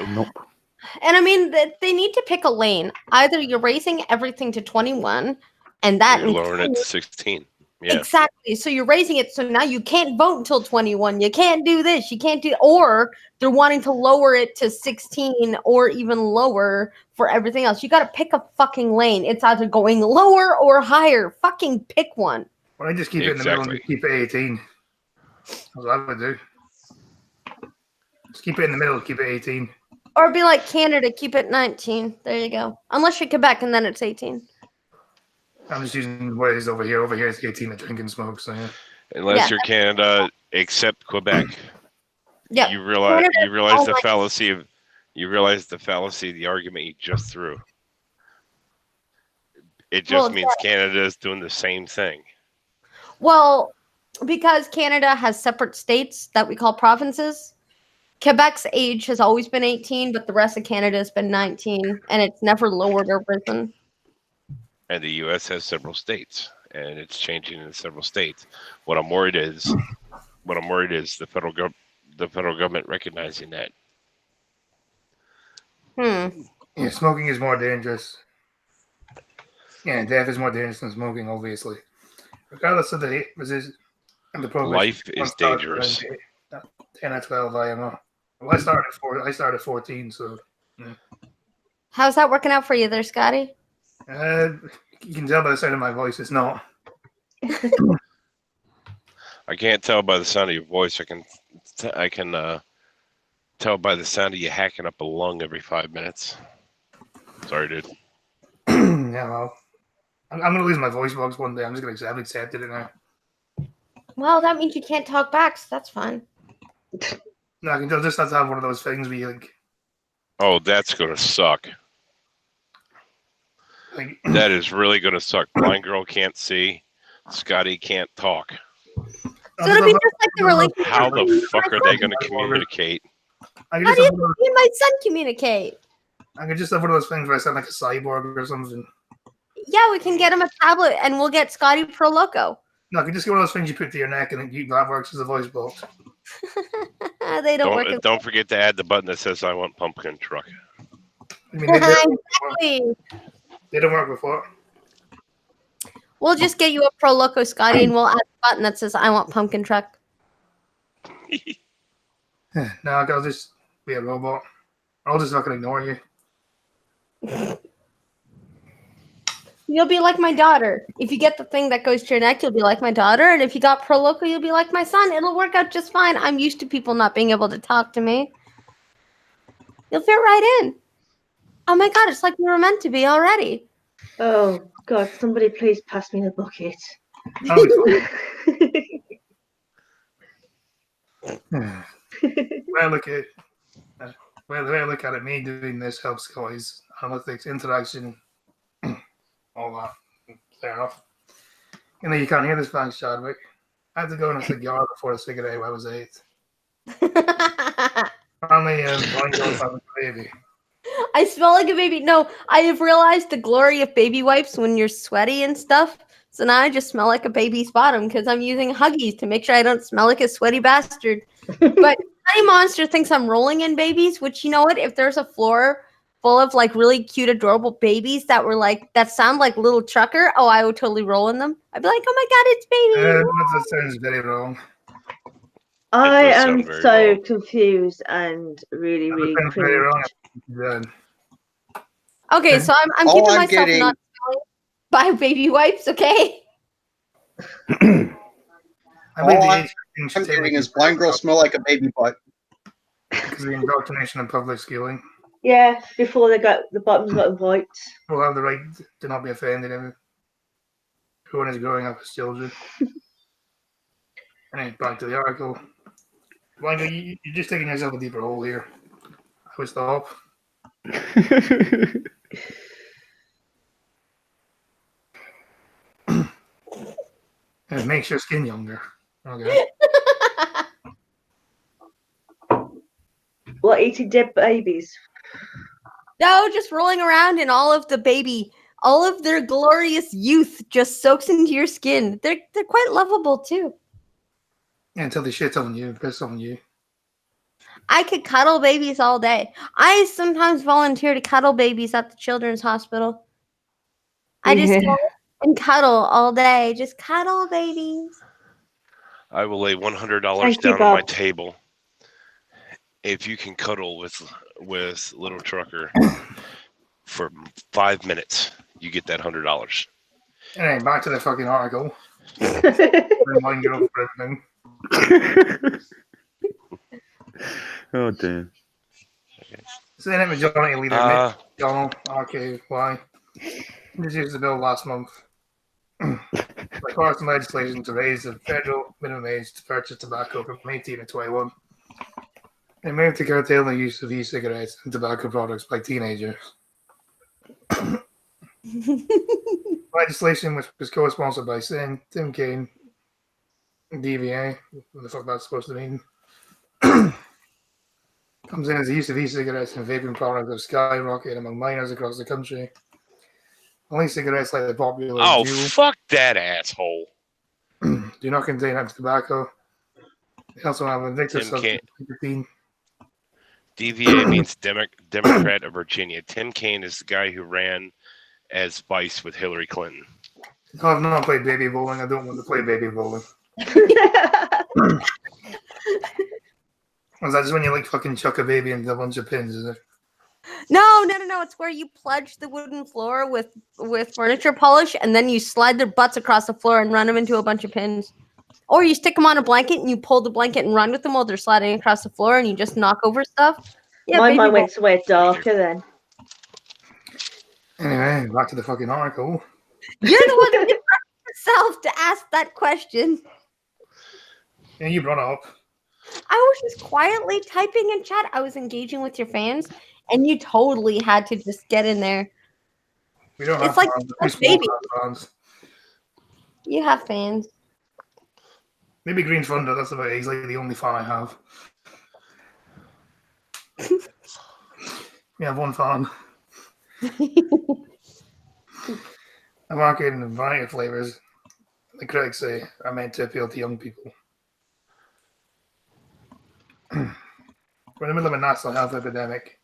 Nope. And I mean, they need to pick a lane. Either you're raising everything to 21, and that you're lowering it to 16. Yeah. Exactly. So you're raising it, so now you can't vote until 21. You can't do this. You can't do, or they're wanting to lower it to 16 or even lower for everything else. You got to pick a fucking lane. It's either going lower or higher. Fucking pick one. Why don't you just keep it in the middle and keep it 18? That's what I would do. Just keep it in the middle, keep it 18. Or be like Canada, keep it 19. There you go. Unless you're Quebec, and then it's 18. I'm just using what it is over here. Over here, it's 18 to drink and smoke. So yeah. Unless you're Canada, except Quebec. Yeah. You realize the fallacy of the argument you just threw. It just means Canada is doing the same thing. Well, because Canada has separate states that we call provinces. Quebec's age has always been 18, but the rest of Canada has been 19, and it's never lowered or risen. And the U.S. has several states, and it's changing in several states. What I'm worried is the federal government recognizing that. Yeah, smoking is more dangerous. Yeah, death is more dangerous than smoking, obviously. Regardless of the program. Life is dangerous. 10 or 12 IMO. Well, I started at 14, so yeah. How's that working out for you there, Scotty? You can tell by the sound of my voice, it's not. I can't tell by the sound of your voice. I can tell by the sound of you hacking up a lung every 5 minutes. Sorry, dude. Yeah, well, I'm gonna lose my voice box one day. I'm just gonna accept it now. Well, that means you can't talk back, so that's fine. No, I can just have to have one of those things where you like. Oh, that's gonna suck. Like, That is really gonna suck. Blind girl can't see. Scotty can't talk. So it'll be just like the relationship. How the between fuck my are they son. gonna communicate? I could How just do have you one of me and my son communicate? I could just have one of those things where I sound like a cyborg or something. Yeah, we can get him a tablet and we'll get Scotty Pro Loco. No, I could just get one of those things you put to your neck and that works as a voice box. They don't work. Don't forget to add the button that says "I want pumpkin truck." I mean, they Exactly. don't work before. We'll just get you a Pro Loco, Scotty, and we'll add a button that says "I want pumpkin truck." No, I'll just be a robot. I'll just fucking ignore you. You'll be like my daughter. If you get the thing that goes to your neck, you'll be like my daughter. And if you got Pro Loco, you'll be like my son. It'll work out just fine. I'm used to people not being able to talk to me. You'll fit right in. Oh my god, it's like we were meant to be already. Oh God! Somebody please pass me the bucket. I'll be fine. Well, look at the way I look at it, me doing this helps guys, analytics, interaction, all that. Fair enough. You can't hear this, thanks, Chadwick. I had to go on a cigar before a cigarette when I was 8. Finally, blind girl having a baby. I smell like a baby. No, I have realized the glory of baby wipes when you're sweaty and stuff. So now I just smell like a baby's bottom because I'm using Huggies to make sure I don't smell like a sweaty bastard. But Honey Monster thinks I'm rolling in babies, which, you know what? If there's a floor full of like really cute, adorable babies that were like, that sound like Little Trucker, oh, I would totally roll in them. I'd be like, oh my God, it's baby. That sounds very wrong. I does am sound very so wrong. confused and really, That really sounds very wrong. cringed. Yeah. Okay, so I'm All keeping I'm myself getting- not smelling by baby wipes, okay? I believe All the I'm age thing should take getting is blind girls smell like a baby butt. because of the indoctrination in public schooling. Yeah, before they got the bottoms got wiped. We'll have the right to not be offended in everyone is growing up as children. Anyway, back to the article. Blanco, you're just taking yourself a deeper hole here. I would stop. It makes your skin younger. Okay. What, eating dead babies? No, just rolling around in all of their glorious youth just soaks into your skin. They're quite lovable too. Yeah, until they shit on you, piss on you. I could cuddle babies all day. I sometimes volunteer to cuddle babies at the children's hospital. I just Yeah. go and cuddle all day. Just cuddle babies. I will lay $100 Thank you, down on my Bob. table if you can cuddle with Little Trucker for 5 minutes. You get that $100. Anyway, back to the fucking article. Remind you of everything. Oh damn. Senate Majority Leader Uh, Mitch McConnell, RKY, introduced the bill last month. Bipartisan legislation to raise the federal minimum age to purchase tobacco from 18 to 21. They move to curtail the use of e-cigarettes and tobacco products by teenagers. Legislation which was co-sponsored by Sin, Tim Kaine, DVA, what the fuck that's supposed to mean, comes in as the use of e-cigarettes and vaping products have skyrocketed among minors across the country. Only cigarettes like the popular oh, Juul fuck that asshole. do not contain tobacco. They also have addictive Tim substance nicotine. DVA means Democrat of Virginia. Tim Kaine is the guy who ran as vice with Hillary Clinton. No, I've not played baby bowling. I don't want to play baby bowling. Was that just when you like fucking chuck a baby into a bunch of pins? Is it? No. It's where you plunge the wooden floor with furniture polish, and then you slide their butts across the floor and run them into a bunch of pins. Or you stick them on a blanket and you pull the blanket and run with them while they're sliding across the floor, and you just knock over stuff. Yeah, My baby mind bowl. went somewhere darker then. Anyway, back to the fucking article. You're the one that invited yourself to ask that question. Yeah, you brought it up. I was just quietly typing in chat. I was engaging with your fans, and you totally had to just get in there. We don't It's have like fans. a We small baby. fans. You have fans. Maybe Green Thunder. That's about it. He's like the only fan I have. We have one fan. I'm marketing a variety of flavors. The critics say are meant to appeal to young people. We're in the middle of a national health epidemic.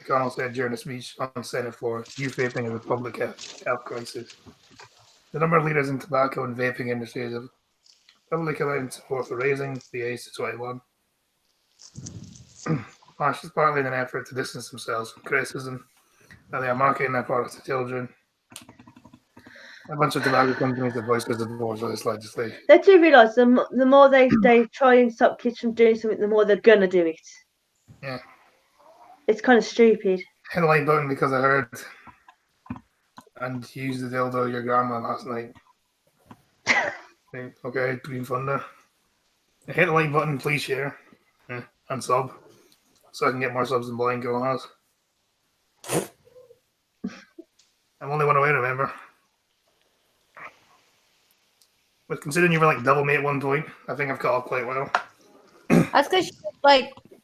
McConnell said during a speech on the Senate floor, youth vaping is a public health crisis. The number of leaders in tobacco and vaping industries have publicly come out in support for raising the age to 21. This is partly in an effort to distance themselves from criticism that they are marketing their products to children. A bunch of tobacco companies have voiced their support for this legislation. They do realise the more they try and stop kids from doing something, the more they're gonna do it. Yeah. It's kind of stupid. Hit the like button because I heard and use the dildo your grandma last night. Okay, Green Thunder. Hit the like button, please share and sub, so I can get more subs than Blind Girl has. I'm only one away, remember. But considering you were like double me at one point, I think I've caught up quite well. That's because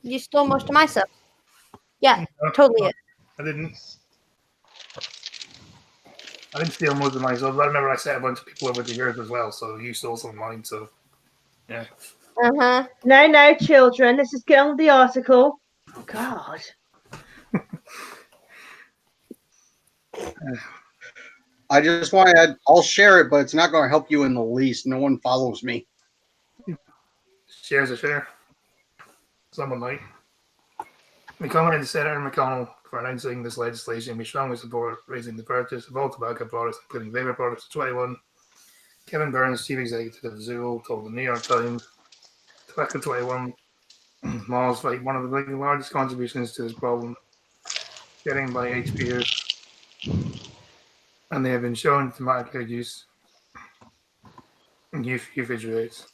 you stole most of my stuff. Yeah, totally it. I didn't steal most of my subs. I remember I sent a bunch of people over to yours as well, so you stole some of mine, so yeah. Uh-huh. No, children. Let's just get on with the article. Oh, God. I just want to add, I'll share it, but it's not going to help you in the least. No one follows me. Share's a share. Someone might. McConnell and Senator McConnell for announcing this legislation. We strongly support raising the purchase of all tobacco products, including vapor products, to 21. Kevin Burns, chief executive of Zool, told the New York Times, tobacco 21 malls like one of the largest contributions to this problem, getting by age peers, and they have been shown to dramatically reduce usage rates.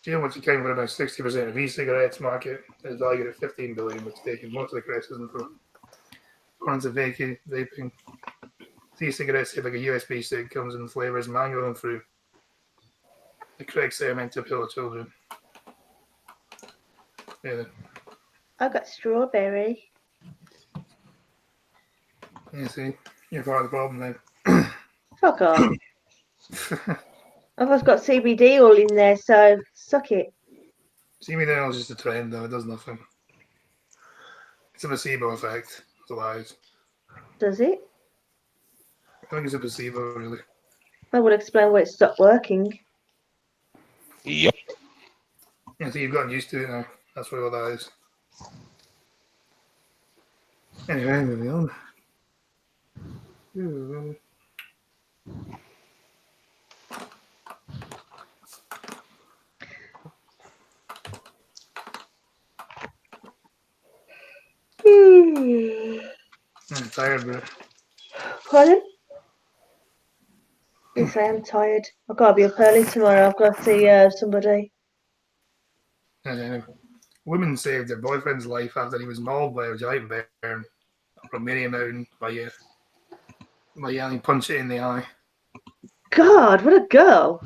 Dealing which account for about 60% of e-cigarettes market is valued at $15 billion, which taking most of the criticism from opponents of vaping. E-cigarettes have like a USB stick, comes in flavors mango and fruit. The critics say are meant to appeal to children. Yeah. I got strawberry. Yeah, see, you're part of the problem then. Fuck off. I've got CBD all in there, so suck it. CBD is just a trend, though. It does nothing. It's a placebo effect. It's lies. Does it? I think it's a placebo, really. I would explain why it stopped working. Yep. Yeah, so you've gotten used to it now. That's what all that is. Anyway, moving on. I'm tired, bro. Pardon? Yes, I am tired. I've got to be up early tomorrow. I've got to see somebody. Women saved their boyfriend's life after he was mauled by a giant bear on Romania Mountain by yelling, punch it in the eye. God, what a girl.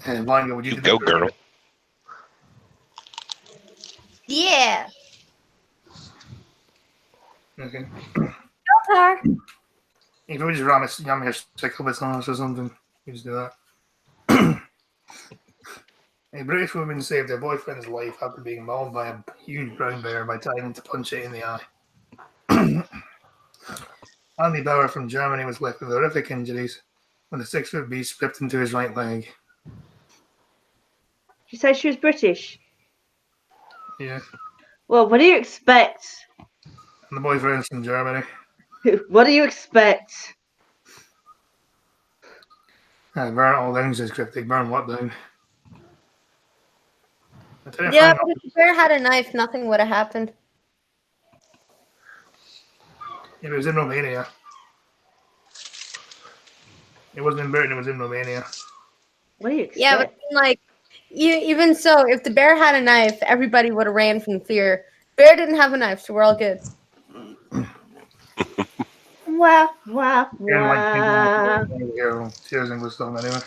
And Blind, would you You go, girl. Yeah. Okay. Go her. You could just ram your sickle bits on us or something. You just do that. A British woman saved her boyfriend's life after being mauled by a huge brown bear by tying him to punch it in the eye. Andy Bauer from Germany was left with horrific injuries when the 6-foot beast ripped into his right leg. Did you say she was British? Yeah. Well, what do you expect? And the boyfriend's from Germany. What do you expect? Burn it all down, says Cryptic. Burn what down? Yeah, but if the bear had a knife, nothing would have happened. It was in Romania. It wasn't in Britain, it was in Romania. What do you expect? Yeah, but like, even so, if the bear had a knife, everybody would have ran from fear. Bear didn't have a knife, so we're all good. What Wah, wah, Aaron wah. like Cheers English song anyway.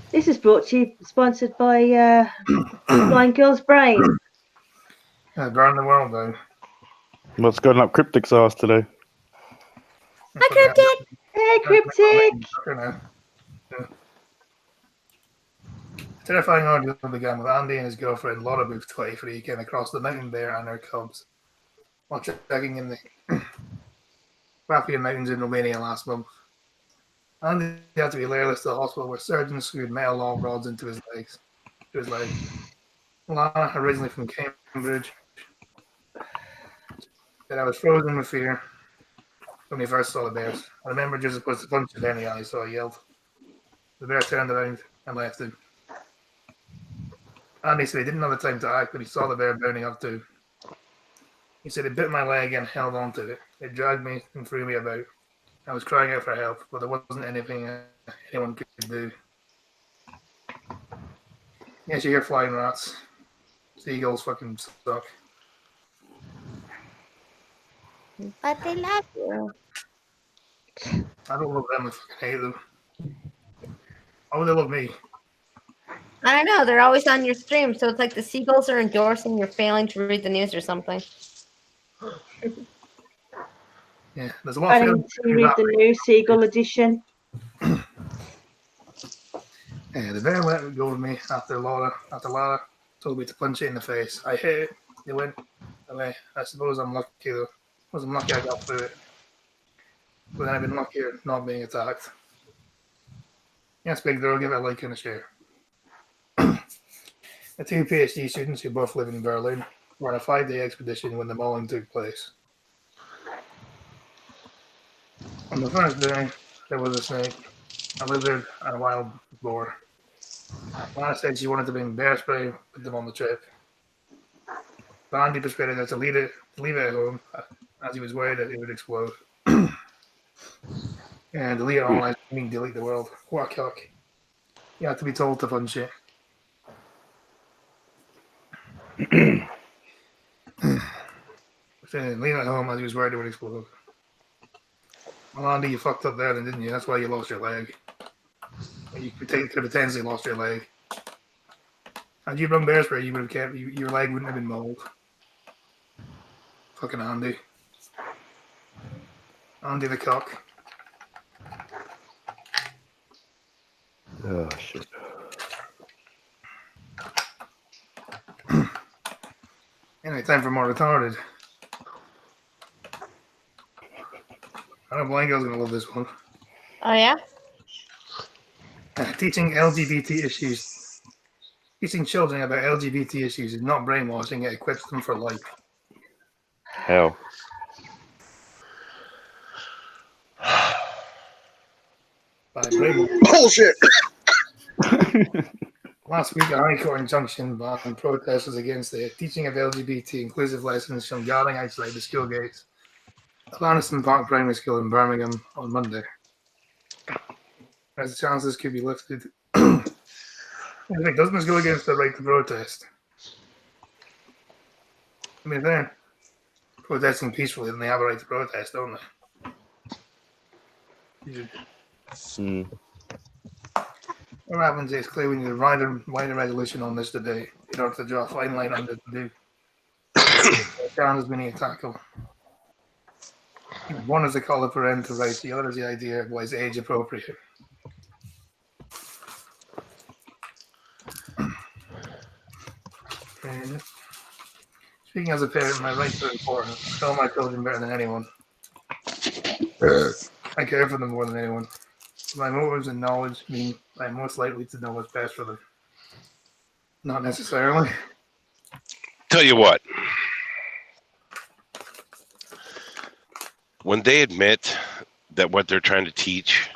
This is brought to you, sponsored by Blind Girl's Brain. Burn the world down. What's going up Cryptic's ass today? Hi, Cryptic. Hey, Cryptic. Terrifying ordeal began with Andy and his girlfriend Laura Booth 23 came across the mountain bear and her cubs while trekking in the Papian Mountains in Romania last month. Andy had to be airlifted to the hospital where surgeons screwed metal long rods into his legs. Lana, originally from Cambridge, said, I was frozen with fear when we first saw the bears. I remember just supposed to punch it in the eye, so I yelled. The bear turned around and left him. Andy said he didn't have the time to act, but he saw the bear burning up too. He said it bit my leg and held onto it. It dragged me and threw me about. I was crying out for help, but there wasn't anything anyone could do. Yes, you hear flying rats. Seagulls fucking suck. But they love you. I don't love them, I fucking hate them. Why would they love me? I don't know. They're always on your stream, so it's like the seagulls are endorsing you're failing to read the news or something. Yeah, there's a lot I of need to read the new Seagull edition. Yeah, the bear let go with me after Laura told me to punch it in the face. I hit it. It went away. I suppose I'm lucky though. I'm lucky I got through it. But then I've been luckier not being attacked. Yes, big girl, give it a like and a share. The two PhD students who both live in Berlin were on a 5-day expedition when the mauling took place. On the first day, there was a snake, a lizard, and a wild boar. Lana said she wanted to bring bear spray with them on the trip. Andy persuaded her to leave it at home, as he was worried that it would explode. And delete it online, I mean delete the world. What a cock. You have to be told to punch it. Leave it at home as he was worried it would explode. Well, Andy, you fucked up there, didn't you? That's why you lost your leg. You could have potentially lost your leg. Had you run bear spray, you would have kept your leg wouldn't have been mauled. Fucking Andy. Andy the cock. Oh shit. Anyway, time for more retarded. I know Blanco's gonna love this one. Oh, yeah? Teaching LGBT issues. Teaching children about LGBT issues is not brainwashing, it equips them for life. Hell. By brainwashing. Bullshit. Last week, a High Court injunction banned protesters against the teaching of LGBT inclusive lessons from guarding outside the school gates at Laniston Park Primary School in Birmingham on Monday. There's a chance this could be lifted. Doesn't this go against the right to protest? I mean, if they're protesting peacefully, then they have a right to protest, don't they? What happens is clear we need a wider resolution on this today in order to draw a fine line under the do. The challenges we need to tackle. One is the call of parental rights, the other is the idea of what is age appropriate. And speaking as a parent, my rights are important. I know my children better than anyone. I care for them more than anyone. My motives and knowledge mean I'm most likely to know what's best for them. Not necessarily. Tell you what. When they admit that what they're trying to teach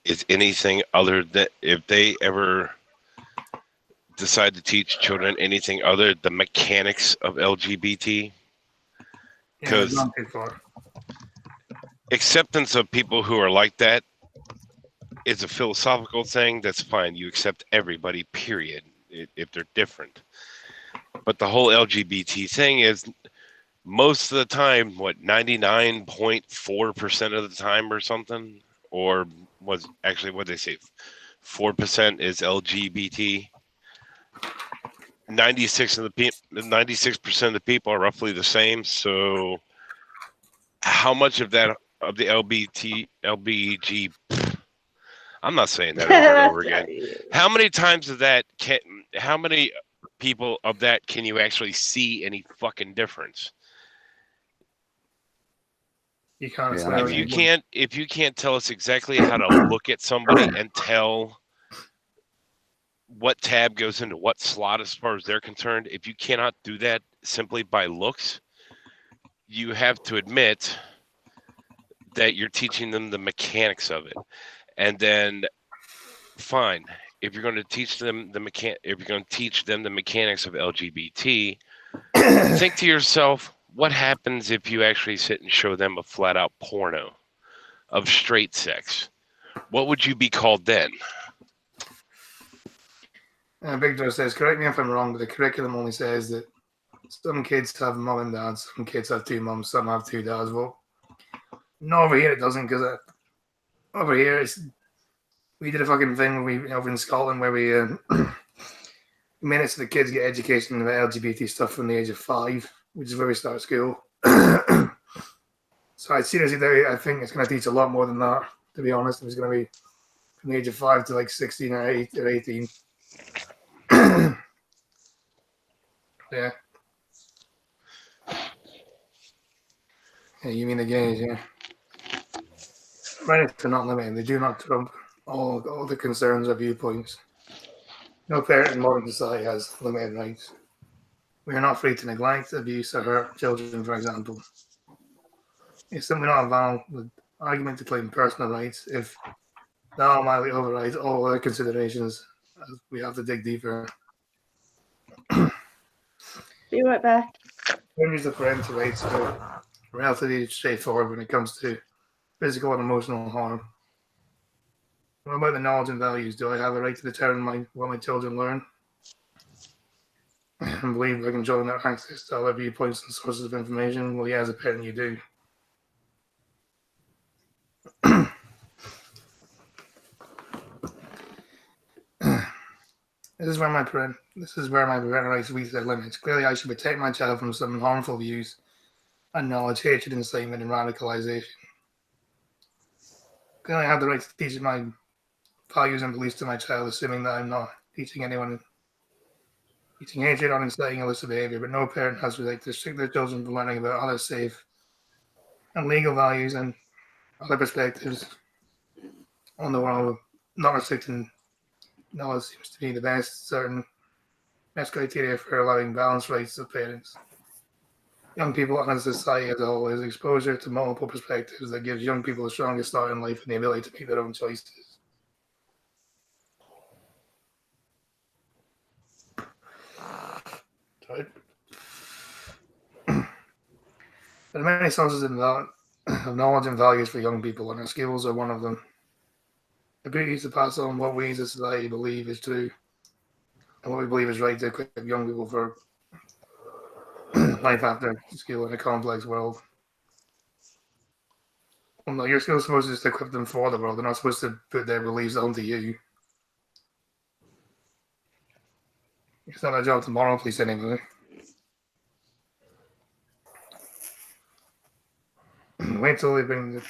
is anything other than, if they ever decide to teach children anything other the mechanics of LGBT, because acceptance of people who are like that is a philosophical thing. That's fine. You accept everybody, period, if they're different. But the whole LGBT thing is most of the time, what 99.4% of the time or something, or was actually what they say, 4% is LGBT. 96% of the people are roughly the same. So, how much of that of the LBG? I'm not saying that over and over again. How many times of that how many people of that can you actually see any fucking difference? You can't. Yeah, If you can't tell us exactly how to look at somebody and tell what tab goes into what slot as far as they're concerned, if you cannot do that simply by looks, you have to admit that you're teaching them the mechanics of it. And then fine, if you're going to teach them the mechanics of LGBT, think to yourself, what happens if you actually sit and show them a flat out porno of straight sex? What would you be called then? Big Joe says, correct me if I'm wrong, but the curriculum only says that some kids have mom and dad, some kids have two moms, some have two dads. Well, no, over here it doesn't, because over here we did a fucking thing over in Scotland where we made it so the kids get education about LGBT stuff from the age of 5, which is where we start school. So I'd seriously, I think it's going to teach a lot more than that, to be honest. It's going to be from the age of 5 to like 16 or 18. Yeah. Yeah, you mean the gays, yeah. Rights are not limited. They do not trump all the concerns or viewpoints. No parent in modern society has limited rights. We are not free to neglect, abuse, or hurt children, for example. It's simply not a valid argument to claim personal rights if the Almighty overrides all other considerations. We have to dig deeper. Be right back. Boundaries of parental rights are relatively straightforward when it comes to physical and emotional harm. What about the knowledge and values? Do I have a right to determine what my children learn? And believe I can show them their access to other viewpoints and sources of information? Well, yeah, as a parent, you do. This is where my parental rights reach their limits. Clearly, I should protect my child from some harmful views and knowledge, hatred, incitement, and radicalization. Clearly, I have the right to teach my values and beliefs to my child, assuming that I'm not teaching hatred or inciting illicit behavior. But no parent has the right to restrict their children from learning about other safe and legal values and other perspectives on the world. Not restricting knowledge seems to be the best criteria for allowing balanced rights of parents. Young people and society as a whole is exposure to multiple perspectives that gives young people a stronger start in life and the ability to make their own choices. Right. There are many sources of knowledge and values for young people, and our skills are one of them. The ability to pass on what we as a society believe is true and what we believe is right to equip young people for life after school in a complex world. Well, no, your skill is supposed to just equip them for the world. They're not supposed to put their beliefs onto you. It's not our job to moral police anybody. Wait till they bring the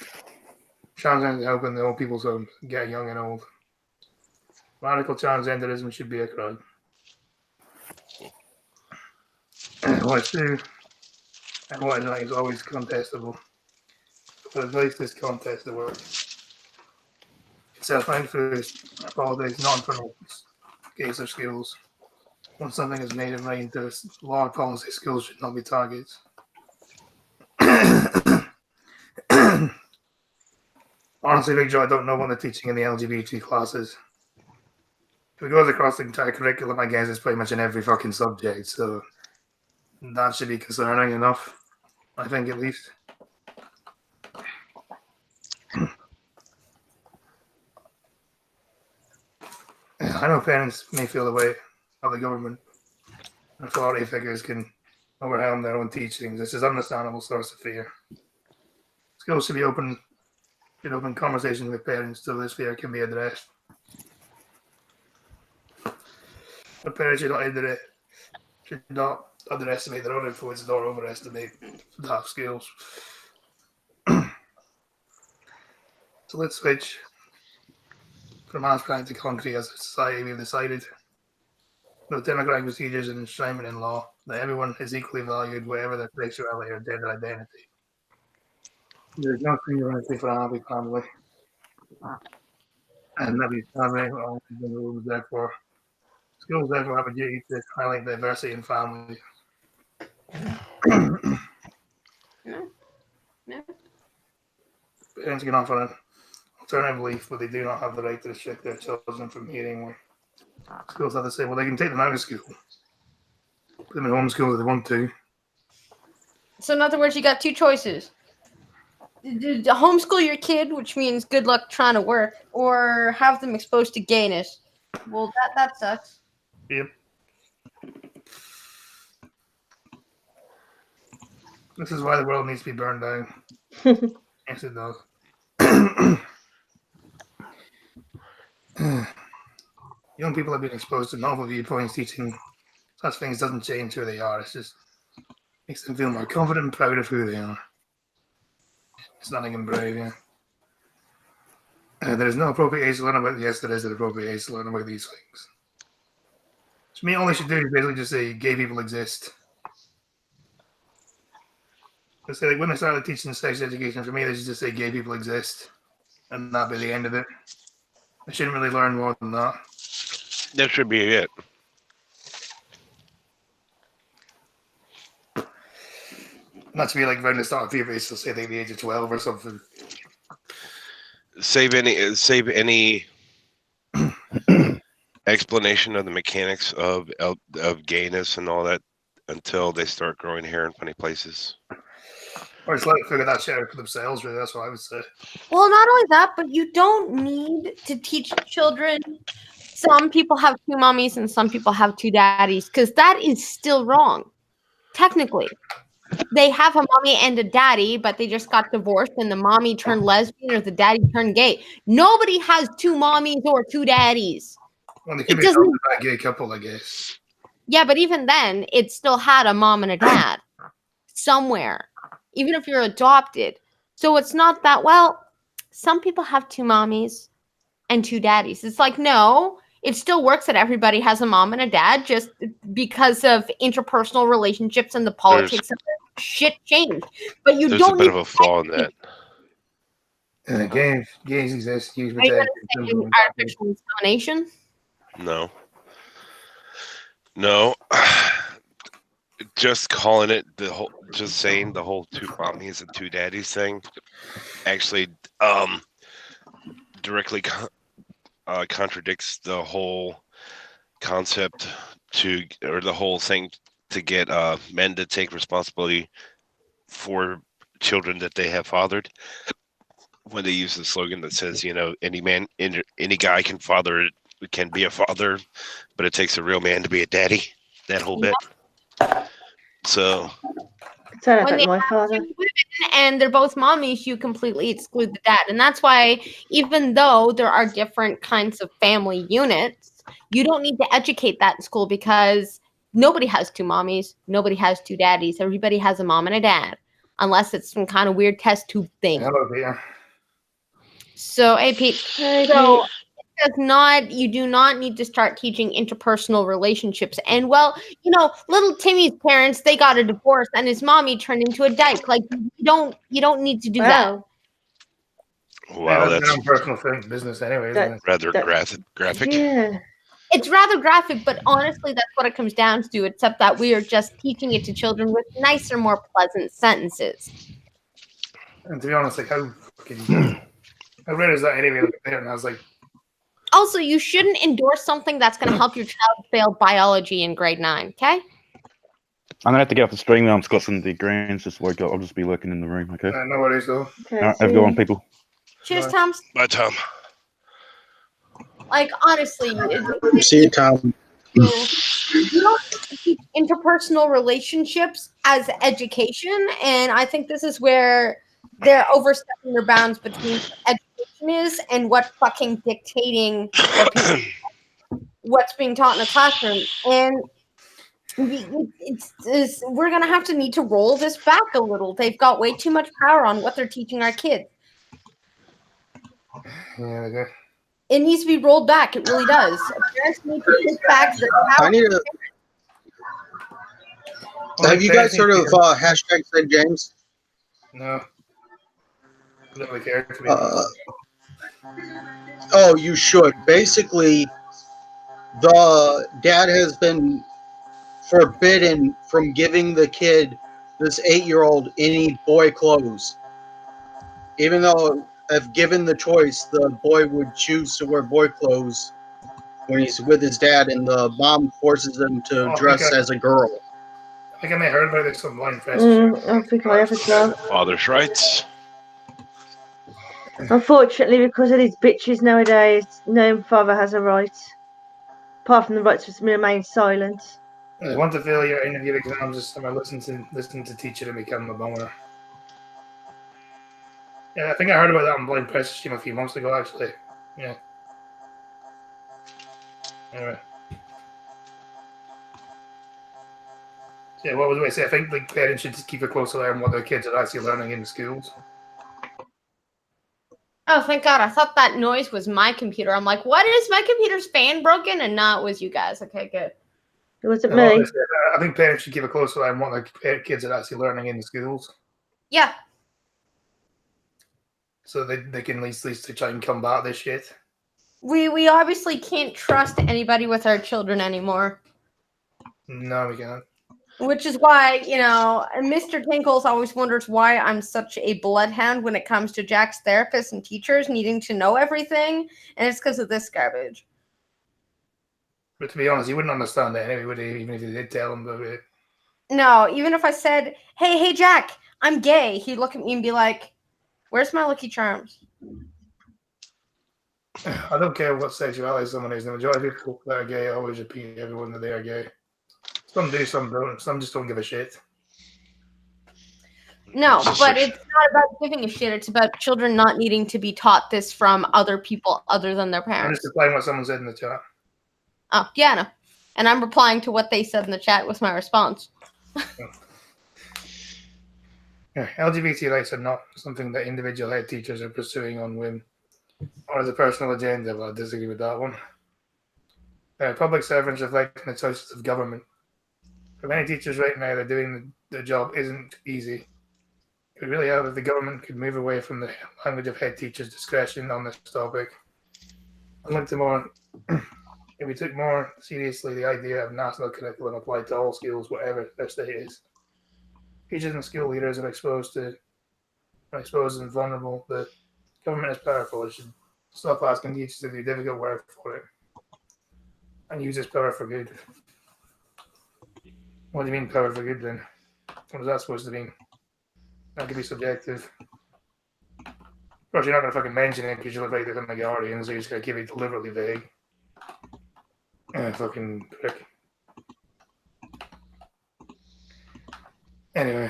transgender help in the old people's homes, get young and old. Radical transgenderism should be a crime. What's true and what is right is always contestable. But advice this contest the work. Self-mind first, apologize, non-promote case of skills. Once something is made and right into law policy, skills should not be targets. Honestly, Big Joe, I don't know what they're teaching in the LGBT classes. If it goes across the entire curriculum, I guess it's pretty much in every fucking subject, so that should be concerning enough, I think, at least. I know parents may feel the way of the government. Authority figures can overwhelm their own teachings. This is an understandable source of fear. Schools should be open conversations with parents so this fear can be addressed. But parents should not underestimate their own influence nor overestimate staff skills. So let's switch from abstract to concrete. As a society, we've decided with democratic procedures and enshrinement in law that everyone is equally valued, whatever their sexuality or gender identity. There's no singularity for a happy family, and every family will the rules. Therefore, schools therefore have a duty to highlight diversity in families. Parents can offer an alternative belief, but they do not have the right to restrict their children from hearing one. Schools have to say, well, they can take them out of school, put them in homeschool if they want to. So in other words, you got two choices. Homeschool your kid, which means good luck trying to work, or have them exposed to gayness. Well, that sucks. Yep. This is why the world needs to be burned down. Yes, it does. Young people have been exposed to novel viewpoints. Teaching such things doesn't change who they are. It just makes them feel more confident and proud of who they are. It's nothing and brave, yeah. There is no appropriate age to learn about. Yes, there is an appropriate age to learn about these things. To me, all they should do is basically just say gay people exist. Let's say, like, when they started teaching sex education, for me, they should just say gay people exist, and that be the end of it. I shouldn't really learn more than that. That should be it. Not to be like around the start of puberty, so say like the age of 12 or something. Save any explanation of the mechanics of gayness and all that until they start growing hair in funny places. Or just let them figure that shit out for themselves, really. That's what I would say. Well, not only that, but you don't need to teach children. Some people have two mommies and some people have two daddies, because that is still wrong. Technically, they have a mommy and a daddy, but they just got divorced and the mommy turned lesbian or the daddy turned gay. Nobody has two mommies or two daddies. Well, they could be a gay couple, I guess. Yeah, but even then, it still had a mom and a dad somewhere, even if you're adopted. So it's not that, well, some people have two mommies and two daddies. It's like, no, it still works that everybody has a mom and a dad, just because of interpersonal relationships and the politics of shit change. But you there's don't a bit of a flaw in that. Gays exist. Are you going to say artificial insemination? No. Just calling it just saying the whole two mommies and two daddies thing actually directly contradicts the whole concept or the whole thing to get men to take responsibility for children that they have fathered. When they use the slogan that says, any guy can be a father, but it takes a real man to be a daddy. That whole bit. So when they my father. And they're both mommies, you completely exclude the dad. And that's why, even though there are different kinds of family units, you don't need to educate that in school, because nobody has two mommies, nobody has two daddies. Everybody has a mom and a dad, unless it's some kind of weird test tube thing. Hello, Peter. So, hey, Pete. So you do not need to start teaching interpersonal relationships. And, well, little Timmy's parents, they got a divorce and his mommy turned into a dyke. Like, you don't need to do that. Wow, that's their own personal thing, business anyway, isn't it? rather graphic. Yeah. It's rather graphic, but honestly, that's what it comes down to, except that we are just teaching it to children with nicer, more pleasant sentences. And to be honest, like, how rare is that anyway? And I was like, also, you shouldn't endorse something that's going to help your child fail biology in grade 9, okay? I'm going to have to get off the stream now. I've got some of the grains. Just woke up. I'll just be lurking in the room, okay? no worries, though. Okay, All right, have a good one, people. Cheers, Tom. Bye, Tom. Like, honestly, See you, Tom. you don't teach interpersonal relationships as education, and I think this is where they're overstepping their bounds between what education is and what fucking dictating what people, what's being taught in the classroom. And we're gonna have to need to roll this back a little. They've got way too much power on what they're teaching our kids. Yeah, okay. It needs to be rolled back. It really does. Parents need to take back their power. I need to. Have you guys heard of hashtag St. James? No. I don't really care. To be Oh, you should. Basically, the dad has been forbidden from giving the kid, this 8-year-old, any boy clothes. Even though, if given the choice, the boy would choose to wear boy clothes when he's with his dad, and the mom forces him to dress as a girl. I think I may have heard about this on Blind Fest. I think I have as well. Father's rights. Unfortunately, because of these bitches nowadays, no father has a right. Apart from the right to remain silent. I want to fail your interview exams this summer. Listen to teacher and become a boner. Yeah, I think I heard about that on Blind Press stream a few months ago, actually. Yeah. Anyway. Yeah, what was I say? I think like parents should just keep a closer eye on what their kids are actually learning in the schools. Oh, thank God. I thought that noise was my computer. I'm like, what is my computer's fan broken? And no, it was you guys. Okay, good. It wasn't me. I think parents should keep a closer eye on what their kids are actually learning in the schools. Yeah. So they can at least try and combat this shit. We obviously can't trust anybody with our children anymore. No, we can't. Which is why, Mr. Tinkles always wonders why I'm such a bloodhound when it comes to Jack's therapists and teachers needing to know everything. And it's because of this garbage. But to be honest, you wouldn't understand that anyway, would you? Even if you did tell him about it. No, even if I said, hey, Jack, I'm gay, he'd look at me and be like, where's my Lucky Charms? I don't care what sexuality someone is. The majority of people that are gay always repeat everyone that they are gay. Some do, some don't. Some just don't give a shit. No, but it's not about giving a shit. It's about children not needing to be taught this from other people other than their I'm parents. just replying what someone said in the chat. Oh, yeah, no. And I'm replying to what they said in the chat with my response. Yeah, LGBT rights are not something that individual head teachers are pursuing on whim or as a personal agenda. Well, I disagree with that one. Public servants reflecting the choices of government. For many teachers right now, they're doing the job isn't easy. It would really help if the government could move away from the language of head teachers' discretion on this topic and look to more. If we took more seriously the idea of national curriculum applied to all schools, whatever their state is. Teachers and school leaders are exposed and vulnerable. The government is powerful. It should stop asking teachers to do difficult work for it and use this power for good. What do you mean power for good then? What is that supposed to mean? That could be subjective. Of course, you're not going to fucking mention it because you'll affect the majority, and so you're just going to keep it deliberately vague. Fucking prick. Anyway.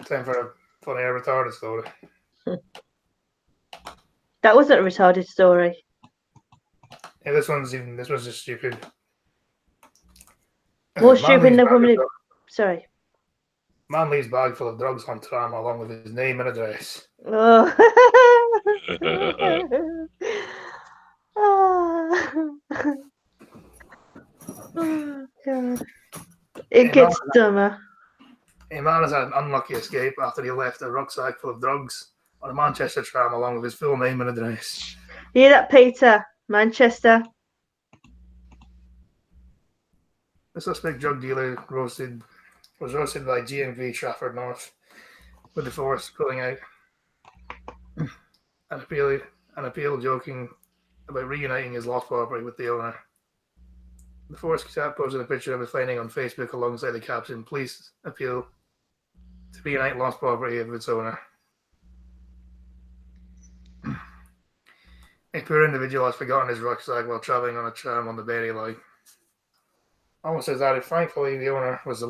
Time for a funny or retarded story. That wasn't a retarded story. Yeah, this one's just stupid. More stupid than the woman. Sorry. Man leaves bag full of drugs on tram along with his name and address. Oh. Oh, God. It gets dumber. A man has had an unlucky escape after he left a rucksack full of drugs on a Manchester tram along with his full name and address. You hear that, Peter? Manchester. The suspect drug dealer was roasted by GMV Trafford North, with the force pulling out an appeal joking about reuniting his lost property with the owner. The force cat posted a picture of his finding on Facebook alongside the caption, "Please appeal to reunite lost property of its owner." A poor individual has forgotten his rucksack while traveling on a tram on the Berry line. Officers added, thankfully, the owner was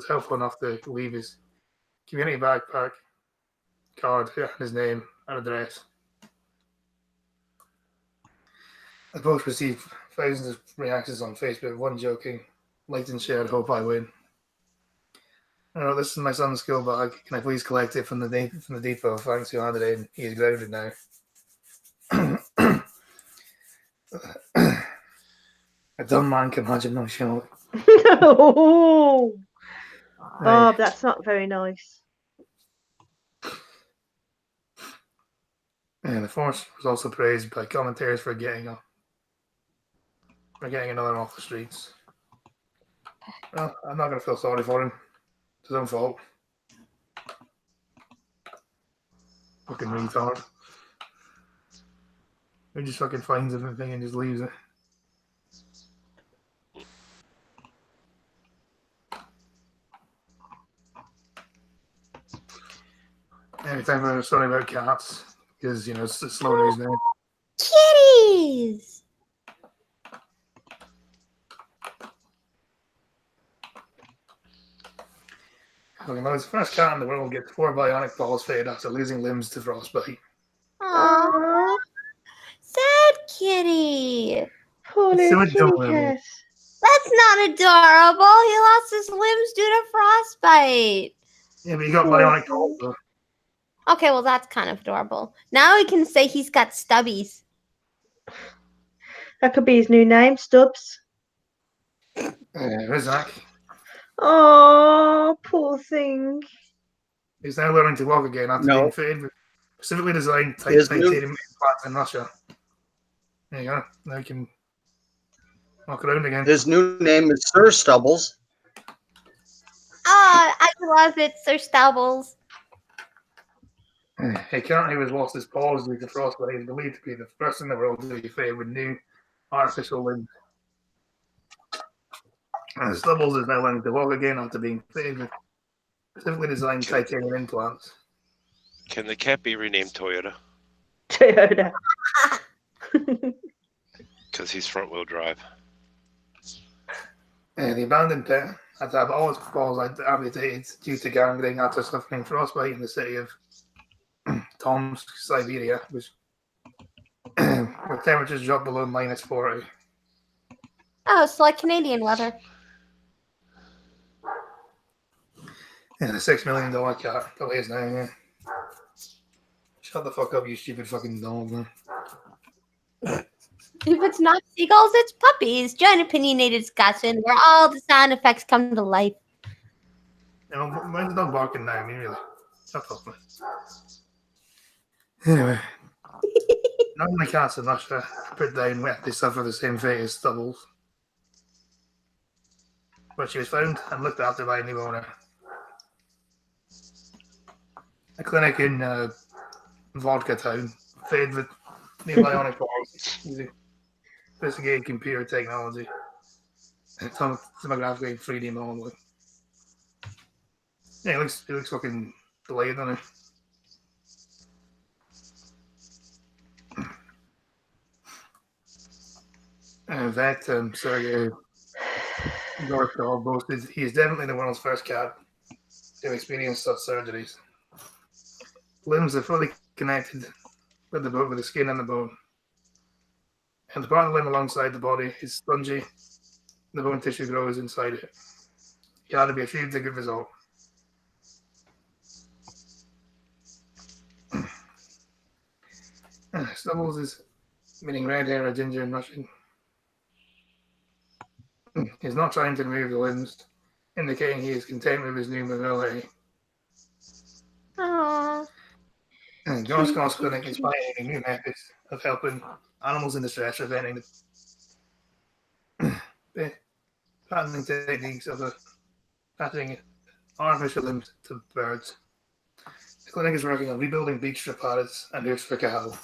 helpful enough to leave his community backpack card and his name and address. The post received thousands of reactions on Facebook, one joking, liked and shared, hope I win. Oh, this is my son's school bag. Can I please collect it from the depot? Thanks, you handed it in. He is grounded now. A dumb man can imagine no show. Oh, Bob, that's not very nice. And the force was also praised by commentators for getting another off the streets. Well, I'm not gonna feel sorry for him. It's his own fault. Fucking retard. He just fucking finds everything and just leaves it. Every time I was sorry about cats, because it's slow news now. Kitties! Okay, well, it's the first cat in the world gets 4 bionic paws fitted after losing limbs to frostbite. Aww. Sad kitty. Poor It's so little kitty adorable. cat. That's not adorable. He lost his limbs due to frostbite. Yeah, but you got bionic paws, though. Okay, well, that's kind of adorable. Now we can say he's got stubbies. That could be his new name, Stubbs. Where's Zach? Oh, poor thing. He's now learning to walk again after No. being fitted with specifically designed His new- titanium implants in Russia. There you go. Now he can walk around again. His new name is Sir Stubbles. Oh, I love it, Sir Stubbles. He currently has lost his paws due to frostbite. He's believed to be the first in the world to be fitted with new artificial limbs. And Stubbles is now learning to walk again after being fitted with specifically designed titanium implants. Can the cat be renamed Toyota? Toyota. Because he's front wheel drive. The abandoned pet had to have all its paws amputated due to gangrene after suffering frostbite in the city of Tomsk, Siberia, where temperatures dropped below -40. Oh, it's like Canadian weather. Yeah, the $6 million cat probably is now, yeah. Shut the fuck up, you stupid fucking dog, man. If it's not seagulls, it's puppies. Giant opinionated discussion where all the sound effects come to life. Why's the dog barking now? I mean, really. Shut up, man. Anyway. None of the cats in Russia put down wet. They suffer the same fate as Stubbles. But she was found and looked after by a new owner. A clinic in Vodka Town, fitted with new bionic paws using sophisticated computer technology and tomographic 3D modeling. Yeah, it looks fucking delayed, doesn't it? In fact, Sergei Gorkov boasted he is definitely the world's first cat to experience such surgeries. Limbs are fully connected with the skin and the bone. And the part of the limb alongside the body is spongy. The bone tissue grows inside it. It had to be achieved a good result. Stubbles is meaning red hair or ginger in Russian. He's not trying to remove the limbs, indicating he is content with his new mobility. Aww. John Scott's clinic is pioneering new methods of helping animals in distress, preventing the patenting techniques of patterning artificial limbs to birds. The clinic is working on rebuilding beach strip parrots and hoofs for cattle.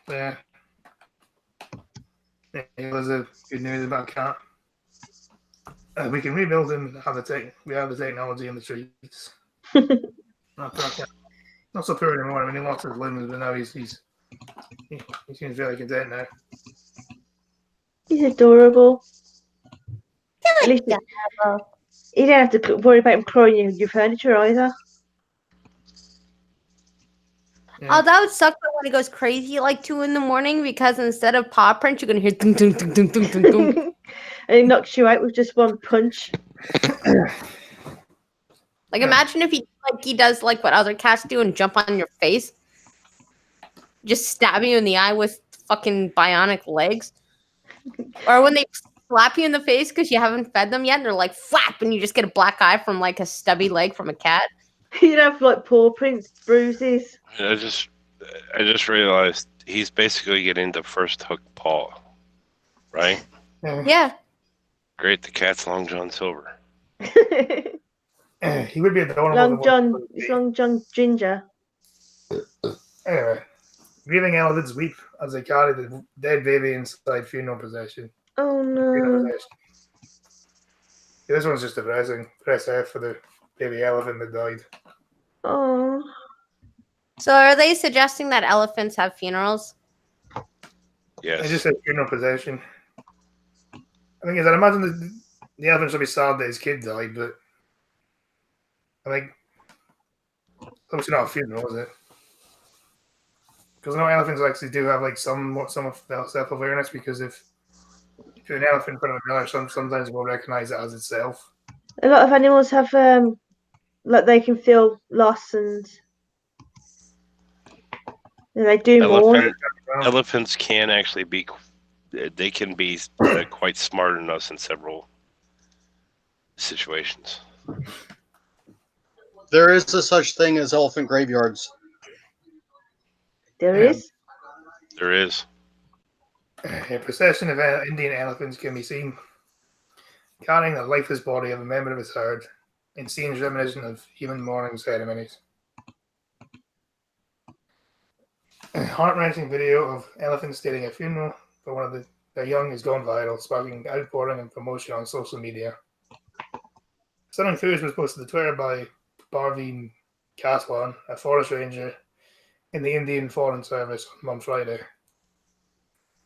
There. There's a good news about cat. We can rebuild them. We have the technology and the treats. Not so poor anymore. I mean, he lost his limbs, but now he's He seems really content now. He's adorable. At least Adorable. you don't have to worry about him crying your furniture either. Yeah. Oh, that would suck when it goes crazy at like 2 a.m. because instead of paw prints, you're gonna hear ding ding ding ding ding ding ding. And he knocks you out with just one punch. Like imagine if he does like what other cats do and jump on your face, just stab you in the eye with fucking bionic legs, or when they slap you in the face because you haven't fed them yet, and they're like flap, and you just get a black eye from like a stubby leg from a cat. You'd have like paw prints, bruises. I just realized he's basically getting the first hook paw, right? Yeah. Great, the cat's Long John Silver. He would be adorable. Long John Ginger. Anyway, grieving elephants weep as they carry the dead baby inside funeral procession. Oh no. Yeah, this one's just depressing. Press F for the baby elephant that died. Oh. So are they suggesting that elephants have funerals? Yes. I just said funeral procession. I think I'd imagine the elephant should be sad that his kid died, but I think obviously not a funeral, is it? Because I know elephants actually do have like some of self awareness. Because if you're an elephant in front of another, sometimes it will recognize it as itself. A lot of animals have like they can feel loss and they do more. Elephants can actually be. They can be quite smarter than us in several situations. There is a such thing as elephant graveyards. There Yeah. is. There is. A procession of Indian elephants can be seen carrying the lifeless body of a member of its herd in scenes reminiscent of human mourning ceremonies. A heart-wrenching video of elephants stating a funeral for one of their young has gone viral, sparking outpouring and promotion on social media. Stunning footage was posted to Twitter by Parveen Kaswan, a forest ranger in the Indian Foreign Service on Friday.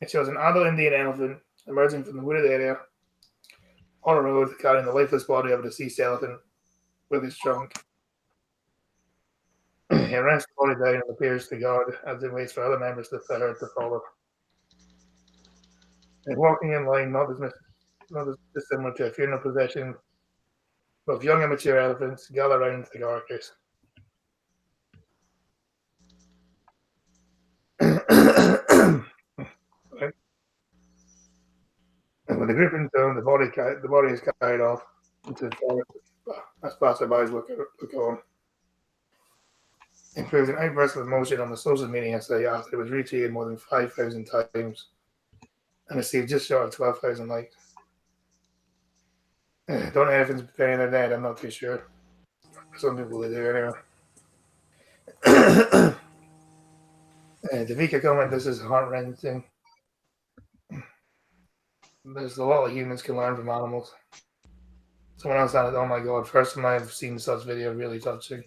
It shows an adult Indian elephant emerging from the wooded area on a road carrying the lifeless body of a deceased elephant with its trunk. He wrenches the body down and appears to guard as it waits for other members of the herd to follow. And walking in line, not as dissimilar to a funeral procession, both young and mature elephants gather around the carcass. And with the group in tow, the body is carried off into the forest as passerbys look on. It proves an outburst of emotion on the social media site after it was retweeted more than 5,000 times and received just short of 12,000 likes. Don't elephants bury their dead? I'm not too sure. Some people they do anyway. Devika comment, this is heart-wrenching. There's a lot of humans can learn from animals. Someone else added, oh my god, first time I've seen such video, really touching.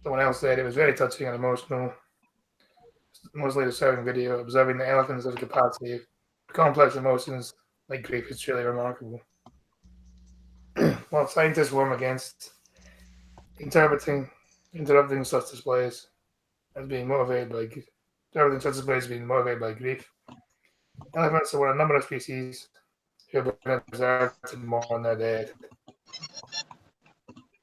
Someone else said it was very touching and emotional. Mostly disturbing video, observing the elephants' capacity of complex emotions like grief is truly remarkable. While scientists warn against interrupting such displays as being motivated by grief, elephants are one of a number of species who have been observed to mourn their dead.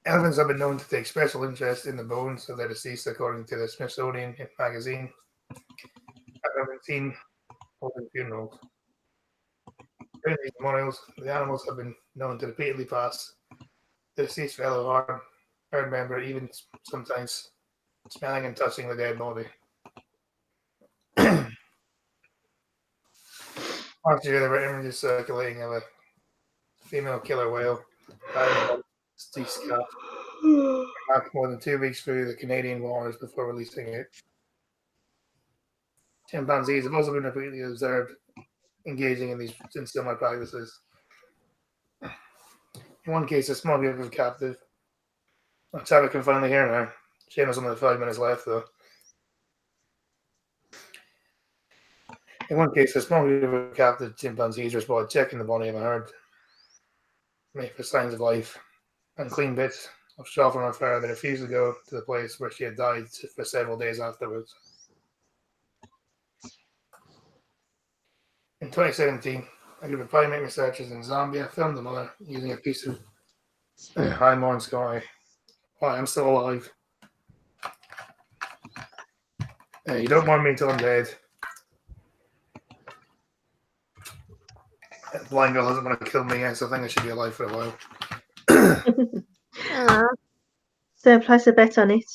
Elephants have been known to take special interest in the bones of their deceased, according to the Smithsonian magazine. Have been seen holding funerals. During these memorials, the animals have been known to repeatedly pass the deceased fellow herd member, even sometimes smelling and touching the dead body. Last year, there were images circulating of a female killer whale carrying a deceased calf more than 2 weeks through the Canadian waters before releasing it. Chimpanzees have also been repeatedly observed engaging in similar practices. In one case, a small group of captive. Chadwick can finally hear now. Shame there's only 5 minutes left, though. In one case, a small group of captive chimpanzees were spotted checking the body of a herd, made for signs of life, and clean bits of straw from her fur. They refused to go to the place where she had died for several days afterwards. In 2017, a group of primate researchers in Zambia filmed the mother using a piece of Hi, Morn Sky. Hi, I'm still alive. You don't want me till I'm dead. The blind girl doesn't want to kill me yet, so I think I should be alive for a while. Don't place a bet on it.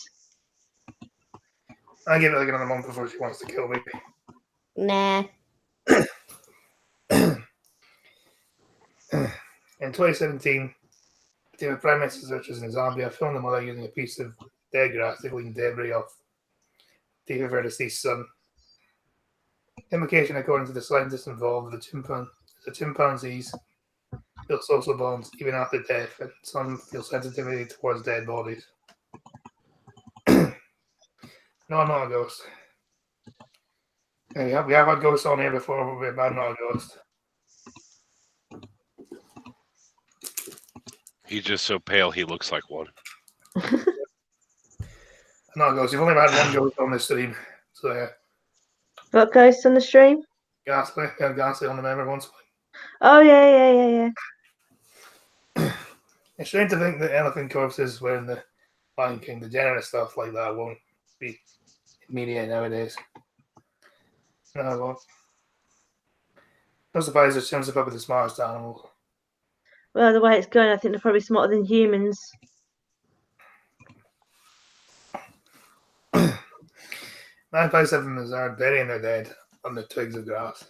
I give it like another month before she wants to kill me. Nah. In 2017, a team of primate researchers in Zambia filmed the mother using a piece of dead grass to clean debris off the teeth of her deceased son. Implication, according to the scientists involved, the chimpanzees feel social bonds even after death, and some feel sensitivity towards dead bodies. No, I'm not a ghost. We have had ghosts on here before, but I'm not a ghost. He's just so pale he looks like one. I'm not a ghost. You've only had one ghost on this stream, so yeah. What ghost on the stream? Ghastly. We had Ghastly on the member once. Oh yeah. It's strange to think that elephant corpses were in the Lion King, degenerate stuff like that won't be in media nowadays. No, it won't. No surprise that Sims are probably the smartest animal. Well, the way it's going, I think they're probably smarter than humans. 957 is are burying their dead on the twigs of grass.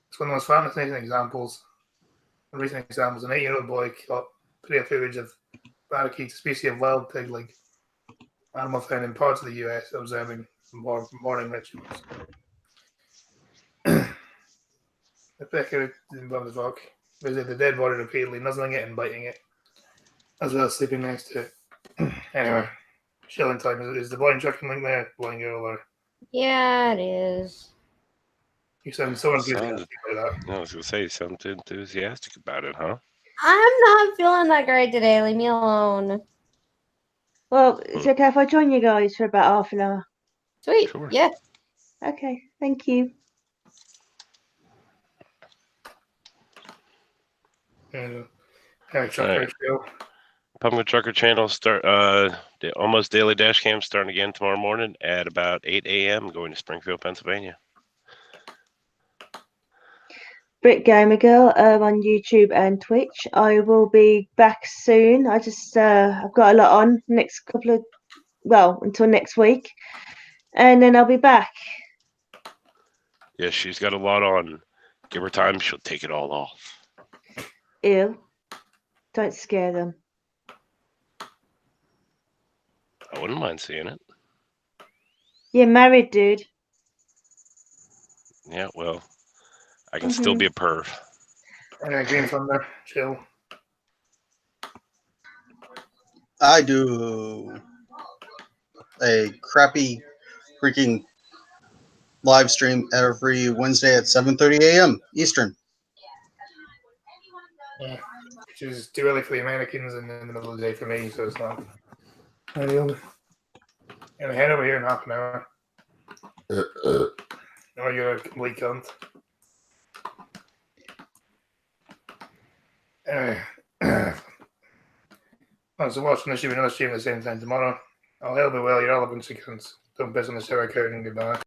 It's one of the most fascinating examples. Recent examples: an 8-year-old boy caught video footage of parakeets, a species of wild pig-like animal found in parts of the US, observing morning rituals. The pecker above the rock visited the dead body repeatedly, nuzzling it and biting it, as well as sleeping next to it. Anyway, chilling time. Is the blind trucking link there, blind girl, or Yeah, it is. you sound so enthusiastic about that? I was gonna say, you sound enthusiastic about it, huh? I'm not feeling that great today. Leave me alone. Well, it's okay if I join you guys for about half an hour. Sweet. Sure. Yeah. Okay, thank you. Trucker show. Pumpkin Trucker Channel start the almost daily dash cam starting again tomorrow morning at about 8 a.m. going to Springfield, Pennsylvania. Brit Gamer Girl on YouTube and Twitch. I will be back soon. I've got a lot on next couple of, until next week, and then I'll be back. Yeah, she's got a lot on. Give her time, she'll take it all off. Ew. Don't scare them. I wouldn't mind seeing it. You're married, dude. Yeah, well, I can still be a perv. Anyway, Green Thunder, chill. I do a crappy freaking live stream every Wednesday at 7:30 a.m. Eastern. Yeah. Which is too early for the Americans and in the middle of the day for me, so it's not ideal. And I head over here in half an hour. No, you're a complete cunt. Anyway. Thanks for watching. There should be another stream at the same time tomorrow. I'll help you well. You're all a bunch of cunts. Don't piss on the shower curtain. Goodbye.